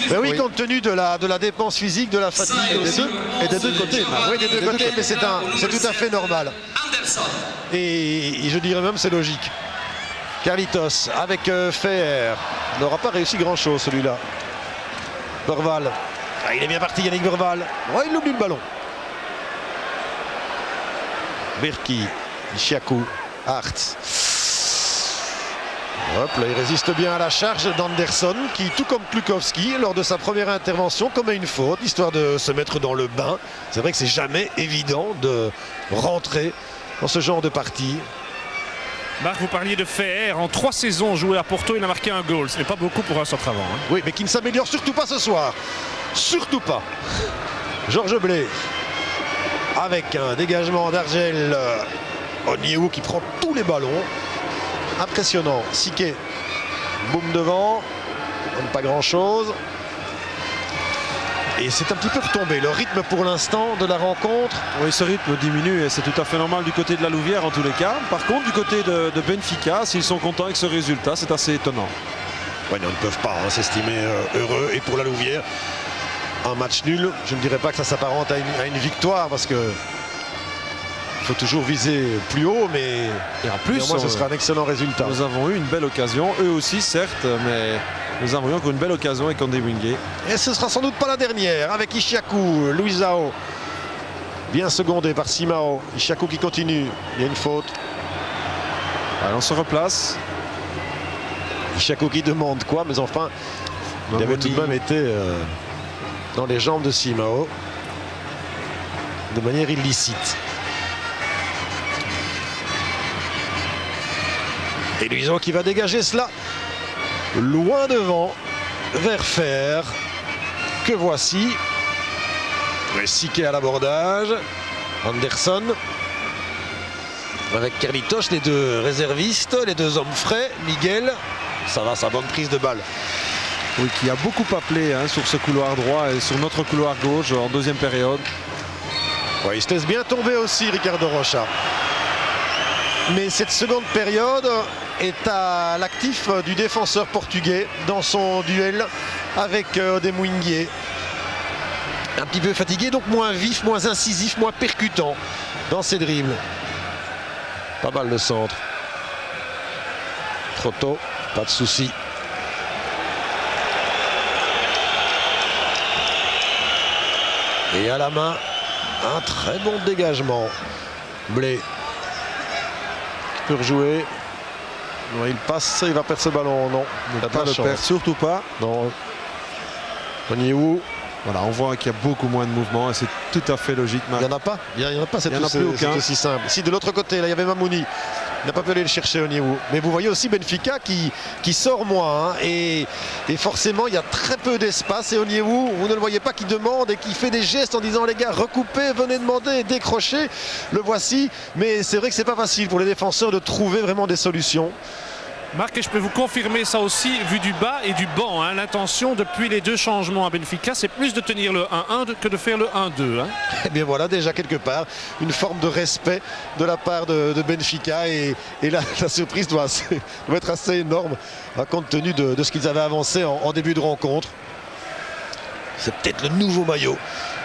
Ben oui, compte tenu de la dépense physique, de la fatigue des deux côtés. Oui, des deux côtés, mais c'est tout à fait normal. Et je dirais même c'est logique. Carlitos avec Fer n'aura pas réussi grand chose celui-là. Burval. Ah, il est bien parti Yannick Burval. Ouais, il oublie le ballon. Berki, Chiakou, Hartz. Hop, là, il résiste bien à la charge d'Anderson qui, tout comme Klukowski, lors de sa première intervention, commet une faute, histoire de se mettre dans le bain. C'est vrai que c'est jamais évident de rentrer dans ce genre de partie. Marc, vous parliez de Fer. En 3 saisons jouées à Porto, il a marqué un goal. Ce n'est pas beaucoup pour un centre avant. Hein. Oui, mais qui ne s'améliore surtout pas ce soir. Surtout pas. Georges Blé avec un dégagement d'Argel Onyewou qui prend tous les ballons. Impressionnant. Siquet, boum devant, pas grand chose. Et c'est un petit peu retombé. Le rythme pour l'instant de la rencontre. Oui, ce rythme diminue et c'est tout à fait normal du côté de la Louvière en tous les cas. Par contre, du côté de Benfica, s'ils sont contents avec ce résultat, c'est assez étonnant. Ouais, ils ne peuvent pas s'estimer heureux. Et pour la Louvière, un match nul, je ne dirais pas que ça s'apparente à une victoire parce que il faut toujours viser plus haut, mais et en plus, ce sera un excellent résultat. Nous avons eu une belle occasion, eux aussi certes, mais nous avons eu encore une belle occasion avec André Wingé. Et ce sera sans doute pas la dernière avec Ishiaku, Luisao. Bien secondé par Simao. Ishiaku qui continue. Il y a une faute. Alors on se replace. Ishiaku qui demande quoi, mais enfin, il avait tout de même été dans les jambes de Simao de manière illicite. Et Luisao qui va dégager cela loin devant vers Fer que voici. Siquet à l'abordage. Anderson avec Carlitos, les deux réservistes, les deux hommes frais. Miguel, ça va, sa bonne prise de balle. Oui, qui a beaucoup appelé sur ce couloir droit et sur notre couloir gauche en deuxième période. Ouais, il se laisse bien tomber aussi Ricardo Rocha. Mais cette seconde période est à l'actif du défenseur portugais dans son duel avec Odemwingie. Un petit peu fatigué, donc moins vif, moins incisif, moins percutant dans ses dribbles. Pas mal le centre. Trop tôt, pas de souci. Et à la main, un très bon dégagement. Blé peut rejouer. Non, il passe, il va perdre ce ballon. Non, il ne pas le perdre, surtout pas. Non. Onyewou. Voilà, on voit qu'il y a beaucoup moins de mouvement et c'est tout à fait logique. Il n'y en a pas. Il n'y en a pas, c'est aussi simple. Si de l'autre côté, là, il y avait Mamouni Il n'a pas pu aller le chercher Onyewu. Mais vous voyez aussi Benfica qui sort moins. Hein, et forcément, il y a très peu d'espace. Et Onyewu, vous ne le voyez pas, qui demande et qui fait des gestes en disant les gars, recoupez, venez demander et décrochez. Le voici. Mais c'est vrai que c'est pas facile pour les défenseurs de trouver vraiment des solutions. Marc, et je peux vous confirmer ça aussi, vu du bas et du banc. Hein. L'intention depuis les 2 changements à Benfica, c'est plus de tenir le 1-1 que de faire le 1-2. Hein. Et bien voilà, déjà quelque part, une forme de respect de la part de Benfica. Et là, la surprise doit être assez énorme, compte tenu de ce qu'ils avaient avancé en début de rencontre. C'est peut-être le nouveau maillot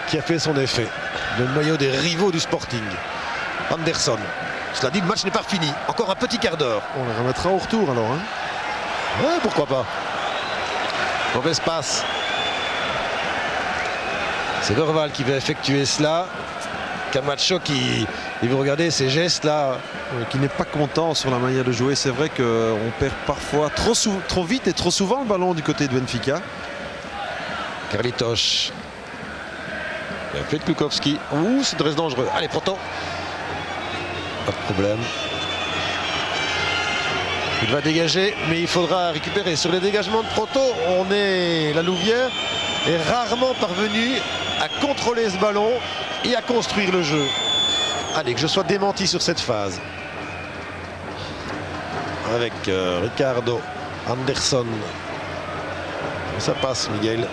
qui a fait son effet. Le maillot des rivaux du Sporting. Anderson. Cela dit, le match n'est pas fini. Encore un petit quart d'heure. On les remettra au retour alors. Hein. Ouais, pourquoi pas. Mauvaise passe. C'est Verval qui va effectuer cela. Camacho qui, et vous regardez ces gestes là, qui n'est pas content sur la manière de jouer. C'est vrai qu'on perd parfois trop vite et trop souvent le ballon du côté de Benfica. Carlitos. Bien fait de Klukowski. Ouh, c'est très dangereux. Allez, Proto. Pas de problème. Il va dégager, mais il faudra récupérer. Sur les dégagements de Proto, la Louvière est rarement parvenue à contrôler ce ballon et à construire le jeu. Allez, que je sois démenti sur cette phase. Avec Ricardo, Anderson. Ça passe, Miguel.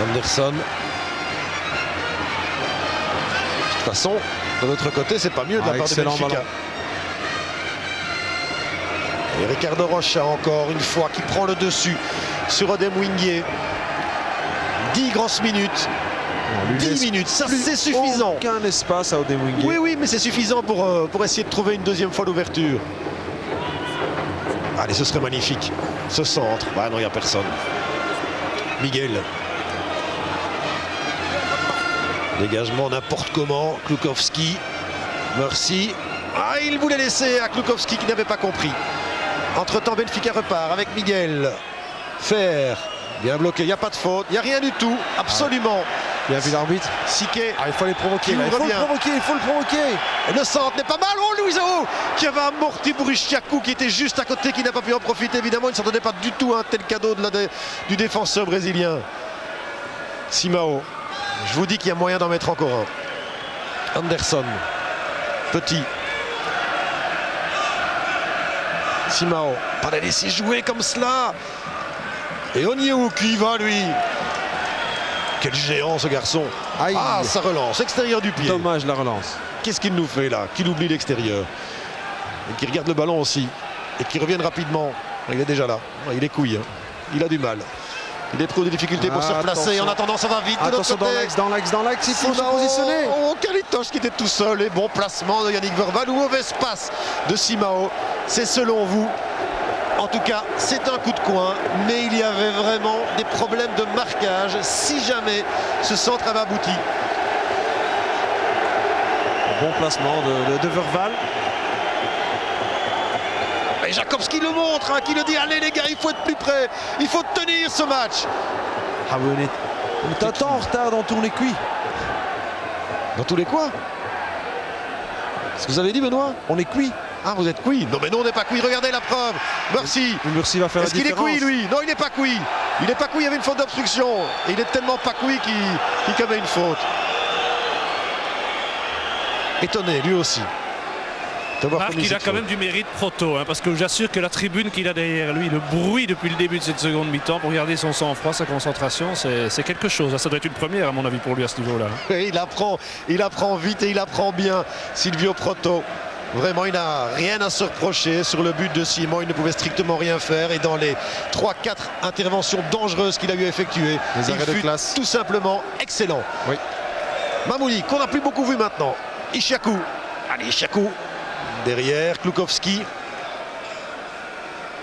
Anderson. De toute façon, de l'autre côté, c'est pas mieux de la part de Benfica. Ballon. Et Ricardo Rocha encore une fois qui prend le dessus sur Odemwingie. 10 grosses minutes. 10 minutes, ça c'est suffisant. Aucun espace à Odemwingie. Oui, mais c'est suffisant pour essayer de trouver une deuxième fois l'ouverture. Allez, ce serait magnifique. Ce centre. Ah non, il n'y a personne. Miguel. Dégagement n'importe comment. Klukowski. Merci. Ah, il voulait laisser à Klukowski qui n'avait pas compris. Entre-temps, Benfica repart avec Miguel. Fer. Bien bloqué. Il n'y a pas de faute. Il n'y a rien du tout. Absolument. Bien vu l'arbitre. Siquet. Il faut les provoquer. Il faut le provoquer. Et le centre n'est pas mal. Oh, Luisao qui avait amorti Bourichiakou qui était juste à côté, qui n'a pas pu en profiter. Évidemment, il ne s'en donnait pas du tout un tel cadeau du défenseur brésilien. Simao. Je vous dis qu'il y a moyen d'en mettre encore un. Anderson. Petit. Simao. Pas la laisser jouer comme cela. Et Onyewu qui y va, lui. Quel géant, ce garçon. Aïe. Ah, ça relance. Extérieur du pied. Dommage, la relance. Qu'est-ce qu'il nous fait, là? Qu'il oublie l'extérieur. Et qui regarde le ballon aussi. Et qui revienne rapidement. Il est déjà là. Il est couille. Hein. Il a du mal. Il éprouve des difficultés pour se replacer. En attendant, ça va vite. Attention dans l'axe, il faut se positionner. Oh, Carlitos qui était tout seul. Et bon placement de Yannick Verval. Ou mauvais passe de Simao. C'est selon vous. En tout cas, c'est un coup de coin. Mais il y avait vraiment des problèmes de marquage si jamais ce centre avait abouti. Bon placement de Verval. Et Jakobski le montre, hein, qui le dit, allez les gars, il faut être plus près, il faut tenir ce match. Ah oui, on est un temps en retard dans tous les cuits. Dans tous les quoi? Ce que vous avez dit, Benoît? On est cuit. Ah, vous êtes cuit? Non mais non, on n'est pas cuit, regardez la preuve. Merci. Merci va faire la différence. Est-ce qu'il est cuit, lui? Non, il n'est pas cuit. Il n'est pas cuit, il y avait une faute d'obstruction. Et il est tellement pas cuit qu'il commet une faute. Étonné, lui aussi. Marc, il a quand même du mérite Proto, hein, parce que j'assure que la tribune qu'il a derrière lui, le bruit depuis le début de cette seconde mi-temps, pour garder son sang-froid, sa concentration, c'est quelque chose. Ça doit être une première à mon avis pour lui à ce niveau-là. Il apprend vite et il apprend bien, Silvio Proto. Vraiment, il n'a rien à se reprocher sur le but de Simon. Il ne pouvait strictement rien faire. Et dans les 3-4 interventions dangereuses qu'il a eu effectuées, il fut tout simplement excellent. Oui. Mamouni, qu'on n'a plus beaucoup vu maintenant. Ishaku. Allez, Ishaku. Derrière, Klukowski.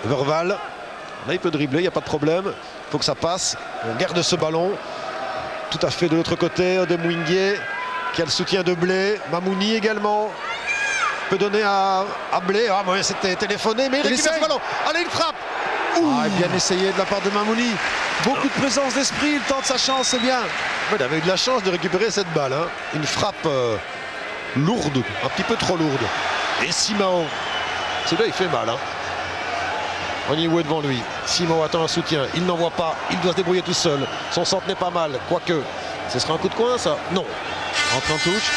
Verval. Là, il peut dribbler, il n'y a pas de problème. Il faut que ça passe. On garde ce ballon. Tout à fait de l'autre côté, Odemwingie qui a le soutien de Blé. Mamouni également. Peut donner à Blé. Ah, bon, c'était téléphoné, mais il récupère ce ballon. Allez, il frappe. Ah, bien essayé de la part de Mamouni. Beaucoup de présence d'esprit, il tente sa chance, c'est bien. Il avait eu de la chance de récupérer cette balle. Hein. Une frappe lourde, un petit peu trop lourde. Et Simao. Celui-là, il fait mal. Hein. Onyewu est devant lui. Simao attend un soutien. Il n'en voit pas. Il doit se débrouiller tout seul. Son centre n'est pas mal. Quoique, ce sera un coup de coin, ça? Non. Entre en touche.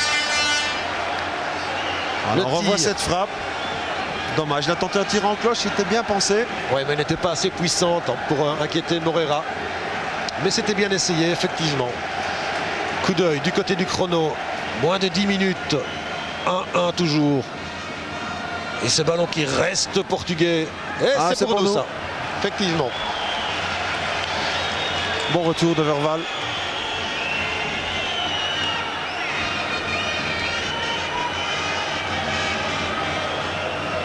Le Alors on revoit tir. cette frappe. Dommage, il a tenté un tir en cloche, il était bien pensé. Oui, mais elle n'était pas assez puissante pour inquiéter Moreira. Mais c'était bien essayé, effectivement. Coup d'œil du côté du chrono. Moins de 10 minutes. 1-1 toujours. Et ce ballon qui reste portugais. Et c'est pour nous, ça. Effectivement. Bon retour de Verval.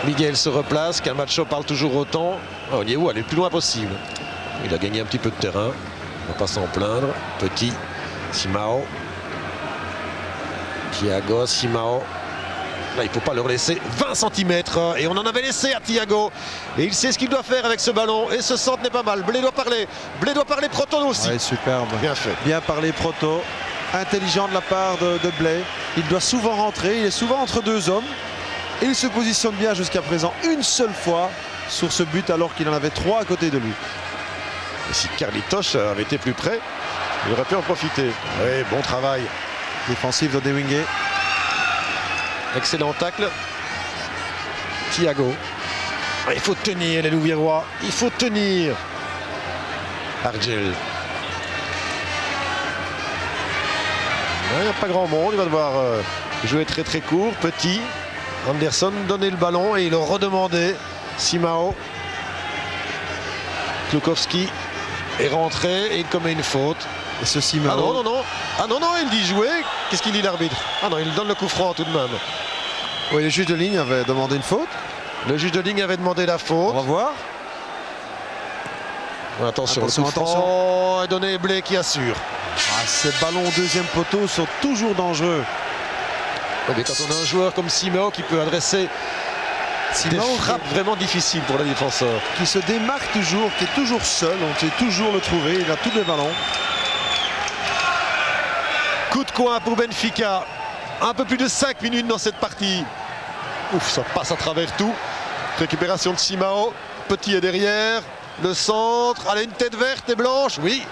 Miguel se replace, Camacho parle toujours autant. Onyewu allait le plus loin possible. Il a gagné un petit peu de terrain. On va pas s'en plaindre. Petit, Simao. Thiago, Simao. Là, il ne faut pas leur laisser 20 cm. Et on en avait laissé à Thiago. Et il sait ce qu'il doit faire avec ce ballon. Et ce centre n'est pas mal. Blé doit parler. Blé doit parler Proto aussi. Ouais, superbe. Bien fait. Bien parlé Proto. Intelligent de la part de Blé. Il doit souvent rentrer. Il est souvent entre deux hommes. Et il se positionne bien jusqu'à présent une seule fois sur ce but alors qu'il en avait 3 à côté de lui. Et si Carlitos avait été plus près, il aurait pu en profiter. Oui, bon travail. Défensif de Dewingue. Excellent tacle. Thiago. Ah, il faut tenir les Louviérois. Il faut tenir. Argel. Il n'y a pas grand monde. Il va devoir jouer très très court. Petit. Anderson donnait le ballon et il le redemandait. Simao. Klukowski est rentré et il commet une faute. Et ce Simao. Ah non, non, non. Ah non, non, il dit jouer. Qu'est-ce qu'il dit l'arbitre? Ah non, il donne le coup franc tout de même. Oui, le juge de ligne avait demandé une faute. Le juge de ligne avait demandé la faute. On va voir. Attention, attention, le coup franc est donné, Blé qui assure. Ah, ces ballons au deuxième poteau sont toujours dangereux. Mais quand on a un joueur comme Simao qui peut adresser des frappes vraiment difficiles pour le défenseur. Qui se démarque toujours, qui est toujours seul, on sait toujours le trouver, il a tous les ballons. Coup de coin pour Benfica. Un peu plus de 5 minutes dans cette partie. Ouf, ça passe à travers tout. Récupération de Simao. Petit est derrière. Le centre. Allez, une tête verte et blanche. Oui.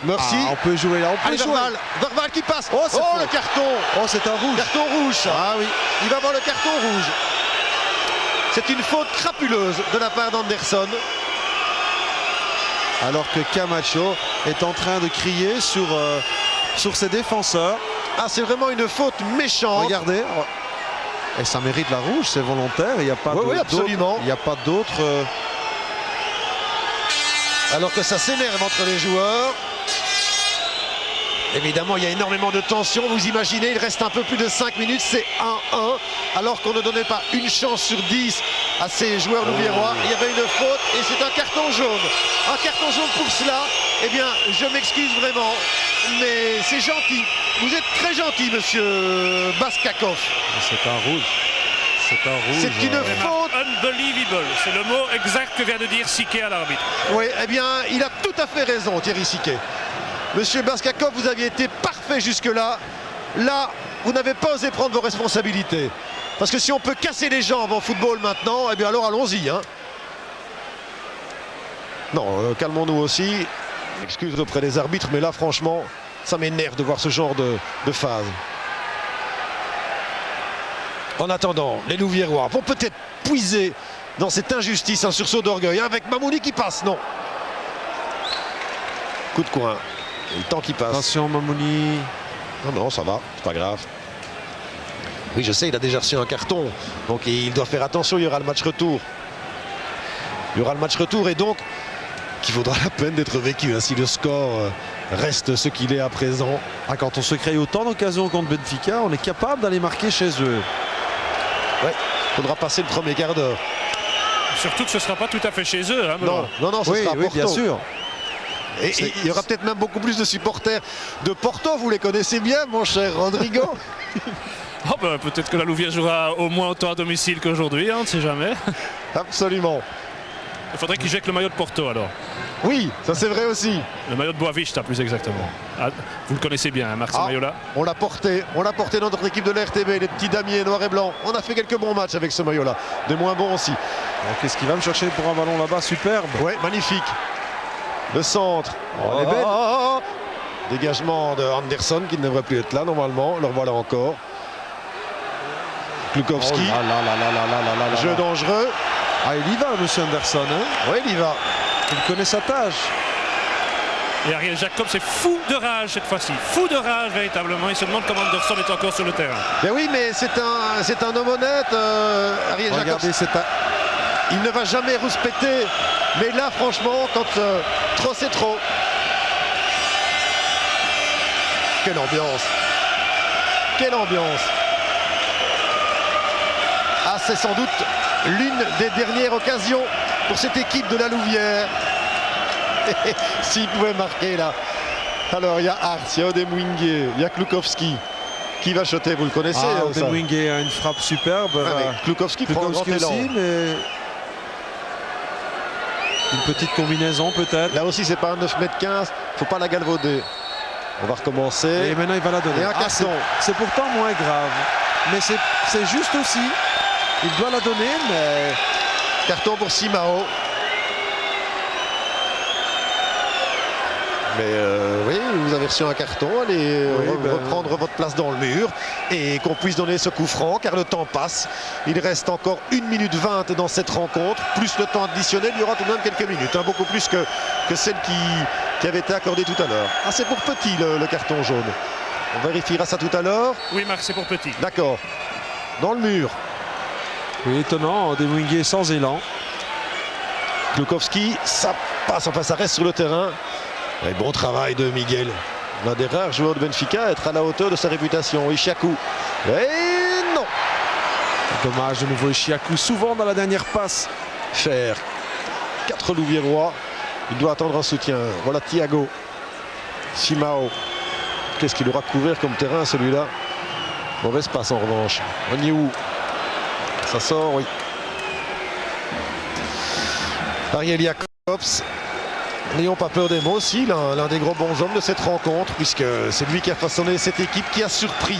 Merci. Ah, on peut jouer là, on peut Allez, jouer. Verval qui passe. Oh, le carton. Oh, c'est un rouge. Carton rouge. Ah oui. Il va avoir le carton rouge. C'est une faute crapuleuse de la part d'Anderson. Alors que Camacho est en train de crier sur ses défenseurs. Ah, c'est vraiment une faute méchante. Regardez. Et ça mérite la rouge, c'est volontaire. Il n'y a pas oui, absolument. Il n'y a pas d'autre. Alors que ça s'énerve entre les joueurs. Évidemment, il y a énormément de tension. Vous imaginez, il reste un peu plus de 5 minutes. C'est 1-1. Alors qu'on ne donnait pas une chance sur 10 à ces joueurs louviérois. Il y avait une faute et c'est un carton jaune. Un carton jaune pour cela. Eh bien, je m'excuse vraiment. Mais c'est gentil. Vous êtes très gentil, monsieur Baskakov. C'est un rouge. C'est un rouge. C'est une faute. Unbelievable. C'est le mot exact que vient de dire Siquet à l'arbitre. Oui, eh bien, il a tout à fait raison, Thierry Siquet. Monsieur Baskakov, vous aviez été parfait jusque-là. Là, vous n'avez pas osé prendre vos responsabilités. Parce que si on peut casser les jambes en football maintenant, eh bien alors allons-y. Hein. Non, calmons-nous aussi. Excuse auprès des arbitres, mais là, franchement, ça m'énerve de voir ce genre de phase. En attendant, les Louviérois vont peut-être puiser dans cette injustice, un sursaut d'orgueil, avec Mamouni qui passe, non. Coup de coin. Et le temps qui passe. Attention Mamouni. Non, non, ça va, c'est pas grave. Oui, je sais, il a déjà reçu un carton. Donc il doit faire attention, il y aura le match retour. Il y aura le match retour et donc qui vaudra la peine d'être vécu. Hein, si le score reste ce qu'il est à présent. Ah, quand on se crée autant d'occasions contre Benfica, on est capable d'aller marquer chez eux. Ouais, il faudra passer le premier quart d'heure. Surtout que ce ne sera pas tout à fait chez eux. Hein, non, non, non, ce sera à Porto. Oui, bien sûr. Et il y aura peut-être même beaucoup plus de supporters de Porto. Vous les connaissez bien, mon cher Rodrigo. Oh ben, peut-être que la Louvière jouera au moins autant à domicile qu'aujourd'hui, hein, on ne sait jamais. Absolument. Il faudrait qu'ils jettent le maillot de Porto alors. Oui, ça c'est vrai aussi. Le maillot de Boavista, plus exactement. Ah, vous le connaissez bien, hein, Marc, ce maillot-là. On l'a porté dans notre équipe de l'RTB, les petits damiers noirs et blancs. On a fait quelques bons matchs avec ce maillot-là, des moins bons aussi. Qu'est-ce qu'il va me chercher pour un ballon là-bas? Superbe. Ouais, magnifique. Le centre. Elle est belle. Dégagement de Anderson qui ne devrait plus être là normalement. Le voilà encore. Klukowski. Jeu dangereux. Ah, il y va, monsieur Anderson. Hein, oui, il y va. il connaît sa tâche. Et Ariel Jacobs est fou de rage cette fois-ci. Fou de rage, véritablement. Il se demande comment Anderson est encore sur le terrain. Ben oui, mais c'est un homme honnête, Ariel Jacobs. Regardez, il ne va jamais respecter. Mais là, franchement, quand trop c'est trop. Quelle ambiance. Quelle ambiance. Ah, c'est sans doute l'une des dernières occasions pour cette équipe de la Louvière. S'il pouvait marquer là. Alors il y a Ars, il y a Odemwingue, il y a Klukowski. Qui va shotter, vous le connaissez? Odemwingue a une frappe superbe. Klukowski prend un grand élan. Aussi, mais une petite combinaison peut-être. Là aussi c'est pas un 9,15 m, faut pas la galvauder. On va recommencer. Et maintenant il va la donner. Et un carton. C'est pourtant moins grave. Mais c'est juste aussi. Il doit la donner, mais... Carton pour Simao. Mais oui, vous avez reçu un carton, allez reprendre votre place dans le mur et qu'on puisse donner ce coup franc car le temps passe. Il reste encore 1 minute 20 dans cette rencontre, plus le temps additionnel, il y aura tout de même quelques minutes, hein, beaucoup plus que celle qui avait été accordée tout à l'heure. Ah, c'est pour Petit le carton jaune. On vérifiera ça tout à l'heure. Oui, Marc, c'est pour Petit. D'accord. Dans le mur. Oui, étonnant, Odemwingue sans élan. Klukowski, ça passe, enfin ça reste sur le terrain. Et bon travail de Miguel, l'un des rares joueurs de Benfica à être à la hauteur de sa réputation. Ishiaku. Et non. Dommage, de nouveau Ishiaku, souvent dans la dernière passe. Cher. 4 Louviérois. Il doit attendre un soutien. Voilà Thiago. Simao. Qu'est-ce qu'il aura couvert comme terrain celui-là? Mauvaise passe en revanche. Onyeu. Ça sort, oui. Ariel Jacobs. N'ayons pas peur des mots aussi, l'un des gros bons hommes de cette rencontre, puisque c'est lui qui a façonné cette équipe, qui a surpris,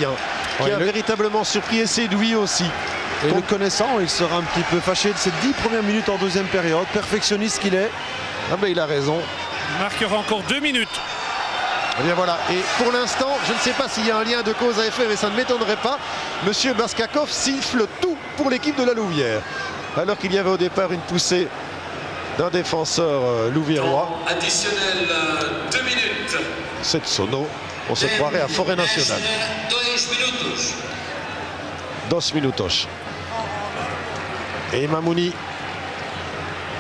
qui a véritablement surpris et séduit aussi. Et le connaissant, il sera un petit peu fâché de ces 10 premières minutes en deuxième période, perfectionniste qu'il est. Ah ben il a raison. Marc, il y aura encore 2 minutes. Eh bien voilà, et pour l'instant, je ne sais pas s'il y a un lien de cause à effet, mais ça ne m'étonnerait pas. Monsieur Baskakov siffle tout pour l'équipe de la Louvière. Alors qu'il y avait au départ une poussée d'un défenseur louviérois. Additionnel 2 minutes. C'est Sono. On se croirait à Forêt Nationale. 2 minutos. Et Mamouni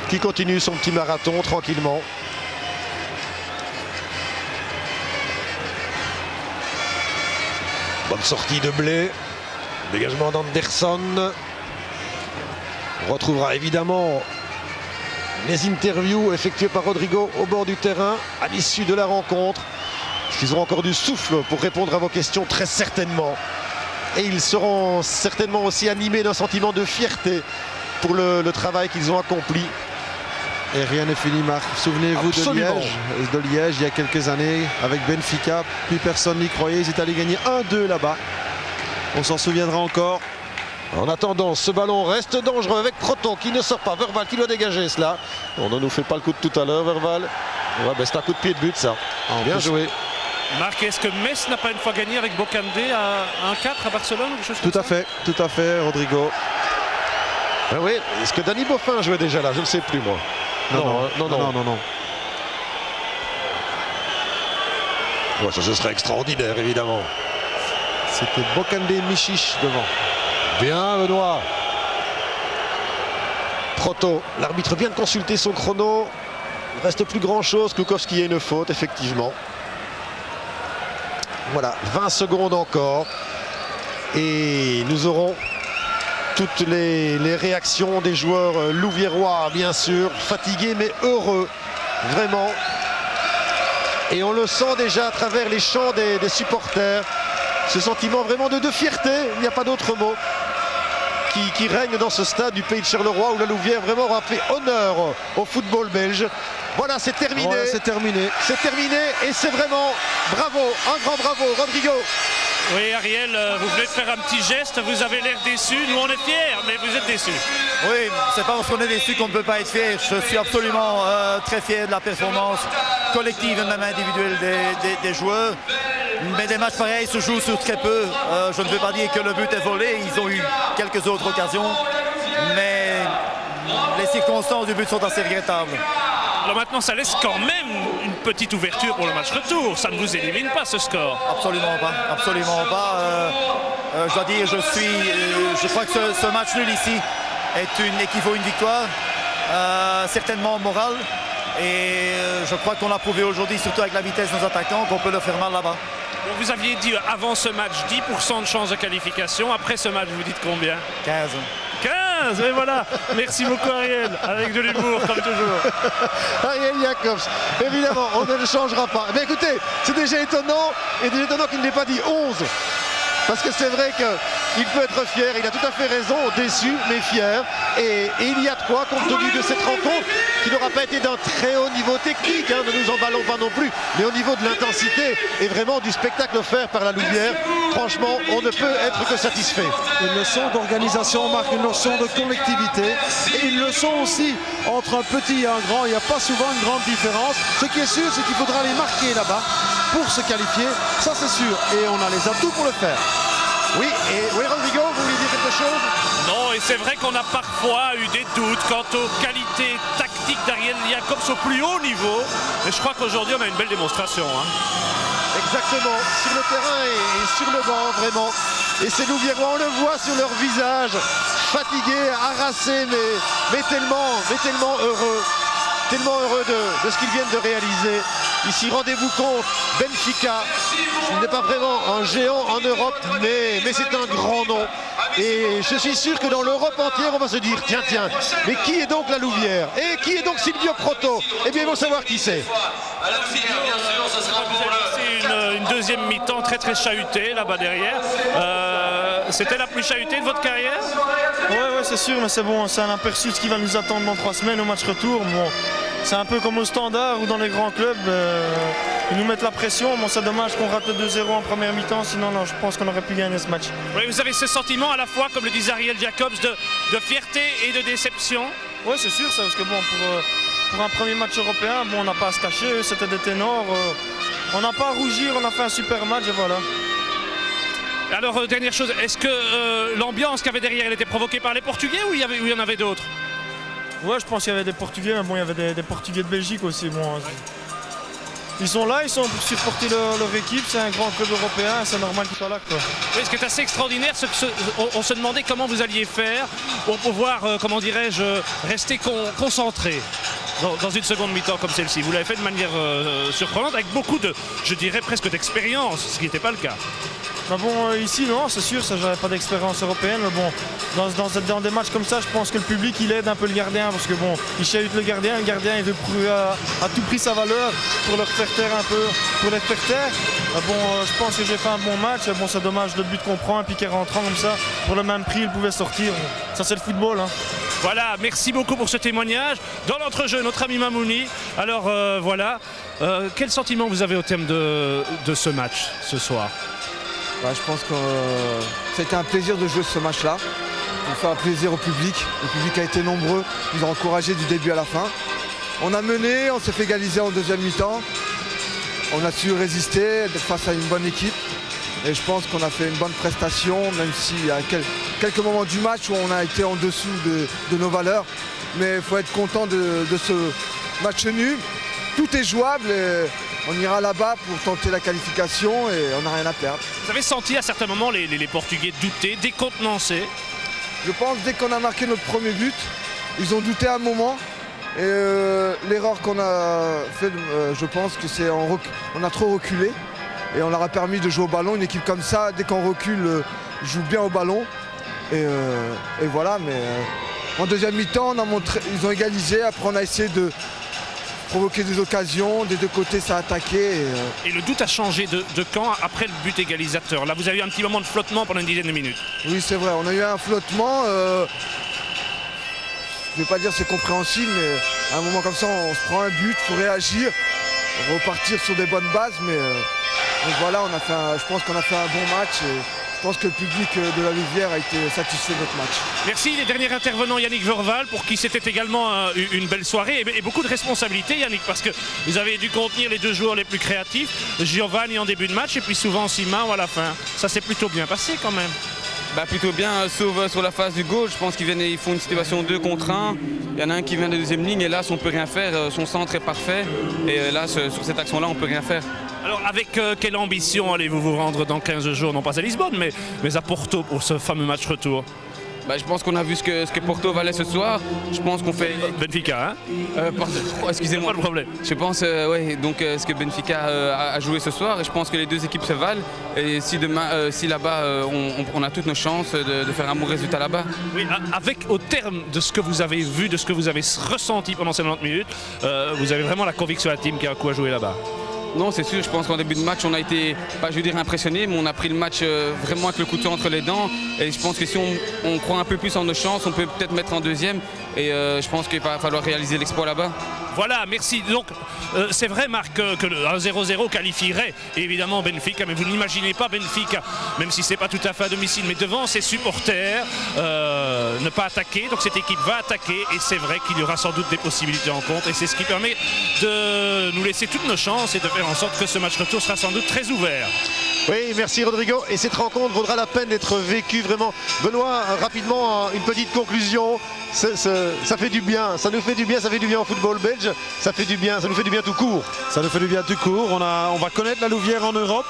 qui continue son petit marathon tranquillement. Bonne sortie de Blé. Dégagement d'Anderson. On retrouvera évidemment les interviews effectuées par Rodrigo au bord du terrain à l'issue de la rencontre. Ils auront encore du souffle pour répondre à vos questions très certainement. Et ils seront certainement aussi animés d'un sentiment de fierté pour le travail qu'ils ont accompli. Et rien n'est fini, Marc. Souvenez-vous de Liège il y a quelques années avec Benfica. Plus personne n'y croyait. Ils étaient allés gagner 1-2 là-bas. On s'en souviendra encore. En attendant, ce ballon reste dangereux avec Proto qui ne sort pas. Verval qui doit dégager cela. On ne nous fait pas le coup de tout à l'heure, Verval. Ouais, ben c'est un coup de pied de but, ça. Bien joué. Marc, est-ce que Metz n'a pas une fois gagné avec Bocande à 1-4 à Barcelone ou quelque chose tout à fait, Rodrigo. Ah oui, est-ce que Danny Boffin jouait déjà là? Je ne sais plus, moi. Non. Ouais, ça, ce serait extraordinaire, évidemment. C'était Bocande Michiche devant. Bien, Benoît. Proto, l'arbitre vient de consulter son chrono. Il ne reste plus grand-chose. Klukowski a une faute, effectivement. Voilà, 20 secondes encore. Et nous aurons toutes les réactions des joueurs louviérois, bien sûr. Fatigués, mais heureux. Vraiment. Et on le sent déjà à travers les chants des supporters. Ce sentiment vraiment de fierté, il n'y a pas d'autre mot, qui règne dans ce stade du pays de Charleroi où la Louvière vraiment aura fait honneur au football belge. Voilà, c'est terminé. Ouais, c'est terminé. C'est terminé et c'est vraiment bravo, un grand bravo, Rodrigo. Oui, Ariel, vous venez de faire un petit geste, vous avez l'air déçu. Nous, on est fiers, mais vous êtes déçus. Oui, c'est pas parce qu'on est déçu qu'on ne peut pas être fier. Je suis absolument très fier de la performance collective et même individuelle des joueurs. Mais des matchs pareils se jouent sur très peu. Je ne veux pas dire que le but est volé, ils ont eu quelques autres occasions. Mais les circonstances du but sont assez regrettables. Alors maintenant, ça laisse quand même une petite ouverture pour le match retour. Ça ne vous élimine pas ce score. Absolument pas, absolument pas. Je dois dire, je crois que ce match nul ici équivaut à une victoire, certainement morale. Et je crois qu'on l'a prouvé aujourd'hui, surtout avec la vitesse de nos attaquants, qu'on peut le faire mal là-bas. Bon, vous aviez dit avant ce match 10% de chance de qualification. Après ce match, vous dites combien? 15. 15, et voilà. Merci beaucoup Ariel, avec de l'humour comme toujours. Ariel Jacobs, évidemment, on ne le changera pas. Mais écoutez, c'est déjà étonnant, et déjà étonnant qu'il n'ait pas dit 11. Parce que c'est vrai qu'il peut être fier, il a tout à fait raison, déçu mais fier. Et il y a de quoi, compte tenu de cette rencontre, qui n'aura pas été d'un très haut niveau technique, ne nous emballons pas non plus, mais au niveau de l'intensité et vraiment du spectacle offert par la Louvière, franchement, on ne peut être que satisfait. Une leçon d'organisation marque une leçon de collectivité et une leçon aussi entre un petit et un grand. Il n'y a pas souvent une grande différence. Ce qui est sûr, c'est qu'il faudra les marquer là-bas pour se qualifier, ça c'est sûr. Et on a les atouts pour le faire. Oui, Rodrigo, vous voulez dire quelque chose? Non, et c'est vrai qu'on a parfois eu des doutes quant aux qualités tactiques d'Ariel Jacobs au plus haut niveau. Et je crois qu'aujourd'hui, on a une belle démonstration. Exactement, sur le terrain et sur le banc, vraiment. Et ces Louviérois, on le voit sur leur visage, fatigués, harassés, mais tellement heureux. Tellement heureux de ce qu'ils viennent de réaliser. Ici, rendez-vous compte, Benfica, ce n'est pas vraiment un géant en Europe, mais c'est un grand nom. Et je suis sûr que dans l'Europe entière, on va se dire, tiens, mais qui est donc la Louvière? Et qui est donc Silvio Proto? Eh bien, ils vont savoir qui c'est. C'est une deuxième mi-temps très très chahutée là-bas derrière. C'était la plus chahutée de votre carrière? Ouais, c'est sûr, mais c'est bon, c'est un aperçu de ce qui va nous attendre dans 3 semaines au match retour. Bon, c'est un peu comme au Standard ou dans les grands clubs, ils nous mettent la pression. Bon, c'est dommage qu'on rate le 2-0 en première mi-temps, sinon non, je pense qu'on aurait pu gagner ce match. Oui, vous avez ce sentiment à la fois, comme le disait Ariel Jacobs, de fierté et de déception? Oui, c'est sûr, ça, parce que bon, pour un premier match européen, bon, on n'a pas à se cacher, eux, c'était des ténors. On n'a pas à rougir, on a fait un super match et voilà. Alors, dernière chose, est-ce que l'ambiance qu'il y avait derrière, elle était provoquée par les Portugais ou il y en avait d'autres? Ouais, je pense qu'il y avait des Portugais, mais bon, il y avait des Portugais de Belgique aussi. Bon, ils sont là, ils sont pour supporter leur équipe, c'est un grand club européen, c'est normal qu'ils soient là, quoi. Oui, ce qui est assez extraordinaire, c'est qu'on se demandait comment vous alliez faire pour pouvoir, comment dirais-je, rester concentré dans une seconde mi-temps comme celle-ci. Vous l'avez fait de manière surprenante, avec beaucoup de, je dirais presque d'expérience, ce qui n'était pas le cas. Bah bon, ici non, c'est sûr, ça j'avais pas d'expérience européenne, mais bon, dans des matchs comme ça, je pense que le public il aide un peu le gardien, parce que bon, il chahute le gardien il veut prouver à tout prix sa valeur pour leur faire taire un peu, pour les faire taire. Bon, je pense que j'ai fait un bon match, bon c'est dommage le but qu'on prend et puis qu'il rentrant comme ça, pour le même prix il pouvait sortir, bon, ça c'est le football. Voilà, merci beaucoup pour ce témoignage. Dans l'entrejeu, notre ami Mamouni, alors voilà, quel sentiment vous avez au terme de ce match ce soir? Je pense que c'était un plaisir de jouer ce match-là, pour faire plaisir au public. Le public a été nombreux, nous a encouragés du début à la fin. On a mené, on s'est fait égaliser en deuxième mi-temps. On a su résister face à une bonne équipe. Et je pense qu'on a fait une bonne prestation, même s'il y a quelques moments du match où on a été en dessous de nos valeurs. Mais il faut être content de ce match nul. Tout est jouable. On ira là-bas pour tenter la qualification et on n'a rien à perdre. Vous avez senti à certains moments les Portugais douter, décontenancés? Je pense dès qu'on a marqué notre premier but, ils ont douté un moment. Et l'erreur qu'on a fait, je pense que c'est on a trop reculé. Et on leur a permis de jouer au ballon. Une équipe comme ça, dès qu'on recule, joue bien au ballon. Et voilà, mais en deuxième mi-temps, ils ont égalisé. Après, on a essayé de provoqué des occasions, des deux côtés ça a attaqué. Et le doute a changé de camp après le but égalisateur. Là vous avez eu un petit moment de flottement pendant une dizaine de minutes. Oui c'est vrai, on a eu un flottement. Je ne vais pas dire c'est compréhensible, mais à un moment comme ça on se prend un but, il faut réagir, repartir sur des bonnes bases. Mais donc voilà, je pense qu'on a fait un bon match. Et je pense que le public de la Louvière a été satisfait de notre match. Merci. Les derniers intervenants, Yannick Verval, pour qui c'était également une belle soirée et beaucoup de responsabilités, Yannick, parce que vous avez dû contenir les deux joueurs les plus créatifs, Giovanni en début de match et puis souvent Simao à la fin. Ça s'est plutôt bien passé quand même. Bah plutôt bien, sauf sur la phase du gauche. Je pense qu'ils font une situation 2 contre 1. Il y en a un qui vient de deuxième ligne et là, on ne peut rien faire. Son centre est parfait. Et là, sur cette action-là, on ne peut rien faire. Alors, avec quelle ambition allez-vous vous rendre dans 15 jours, non pas à Lisbonne, mais à Porto pour ce fameux match retour? Bah, je pense qu'on a vu ce que Porto valait ce soir. Je pense qu'on fait... Benfica, hein excusez-moi. Pas de problème. Je pense, donc ce que Benfica a joué ce soir. Et je pense que les deux équipes se valent. Et si demain, si là-bas, on a toutes nos chances de faire un bon résultat là-bas. Oui, avec au terme de ce que vous avez vu, de ce que vous avez ressenti pendant ces 90 minutes, vous avez vraiment la conviction à la team qui a un coup à jouer là-bas. Non, c'est sûr, je pense qu'en début de match, on a été, pas je veux dire impressionné, mais on a pris le match vraiment avec le couteau entre les dents. Et je pense que si on croit un peu plus en nos chances, on peut peut-être mettre en deuxième. Et je pense qu'il va falloir réaliser l'exploit là-bas. Voilà, merci. Donc, c'est vrai, Marc, que le 1-0-0 qualifierait évidemment Benfica, mais vous n'imaginez pas Benfica, même si c'est pas tout à fait à domicile, mais devant ses supporters, ne pas attaquer. Donc cette équipe va attaquer et c'est vrai qu'il y aura sans doute des possibilités en compte. Et c'est ce qui permet de nous laisser toutes nos chances et de faire en sorte que ce match retour sera sans doute très ouvert. Oui, merci Rodrigo. Et cette rencontre vaudra la peine d'être vécue vraiment. Benoît, rapidement, une petite conclusion. Ça fait du bien, ça nous fait du bien, ça fait du bien au football belge, ça fait du bien, ça nous fait du bien tout court. Ça nous fait du bien tout court, on va connaître la Louvière en Europe.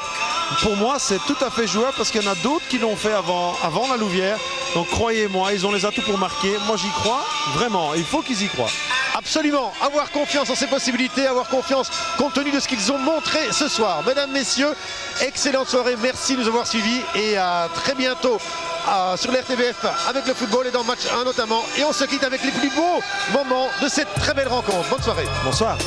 Pour moi c'est tout à fait jouable parce qu'il y en a d'autres qui l'ont fait avant la Louvière. Donc croyez-moi, ils ont les atouts pour marquer. Moi j'y crois, vraiment, il faut qu'ils y croient. Absolument, avoir confiance en ses possibilités, avoir confiance compte tenu de ce qu'ils ont montré ce soir. Mesdames, messieurs, excellente soirée, merci de nous avoir suivis et à très bientôt sur l'RTBF avec le football et dans Match 1 notamment. Et on se quitte avec les plus beaux moments de cette très belle rencontre. Bonne soirée. Bonsoir.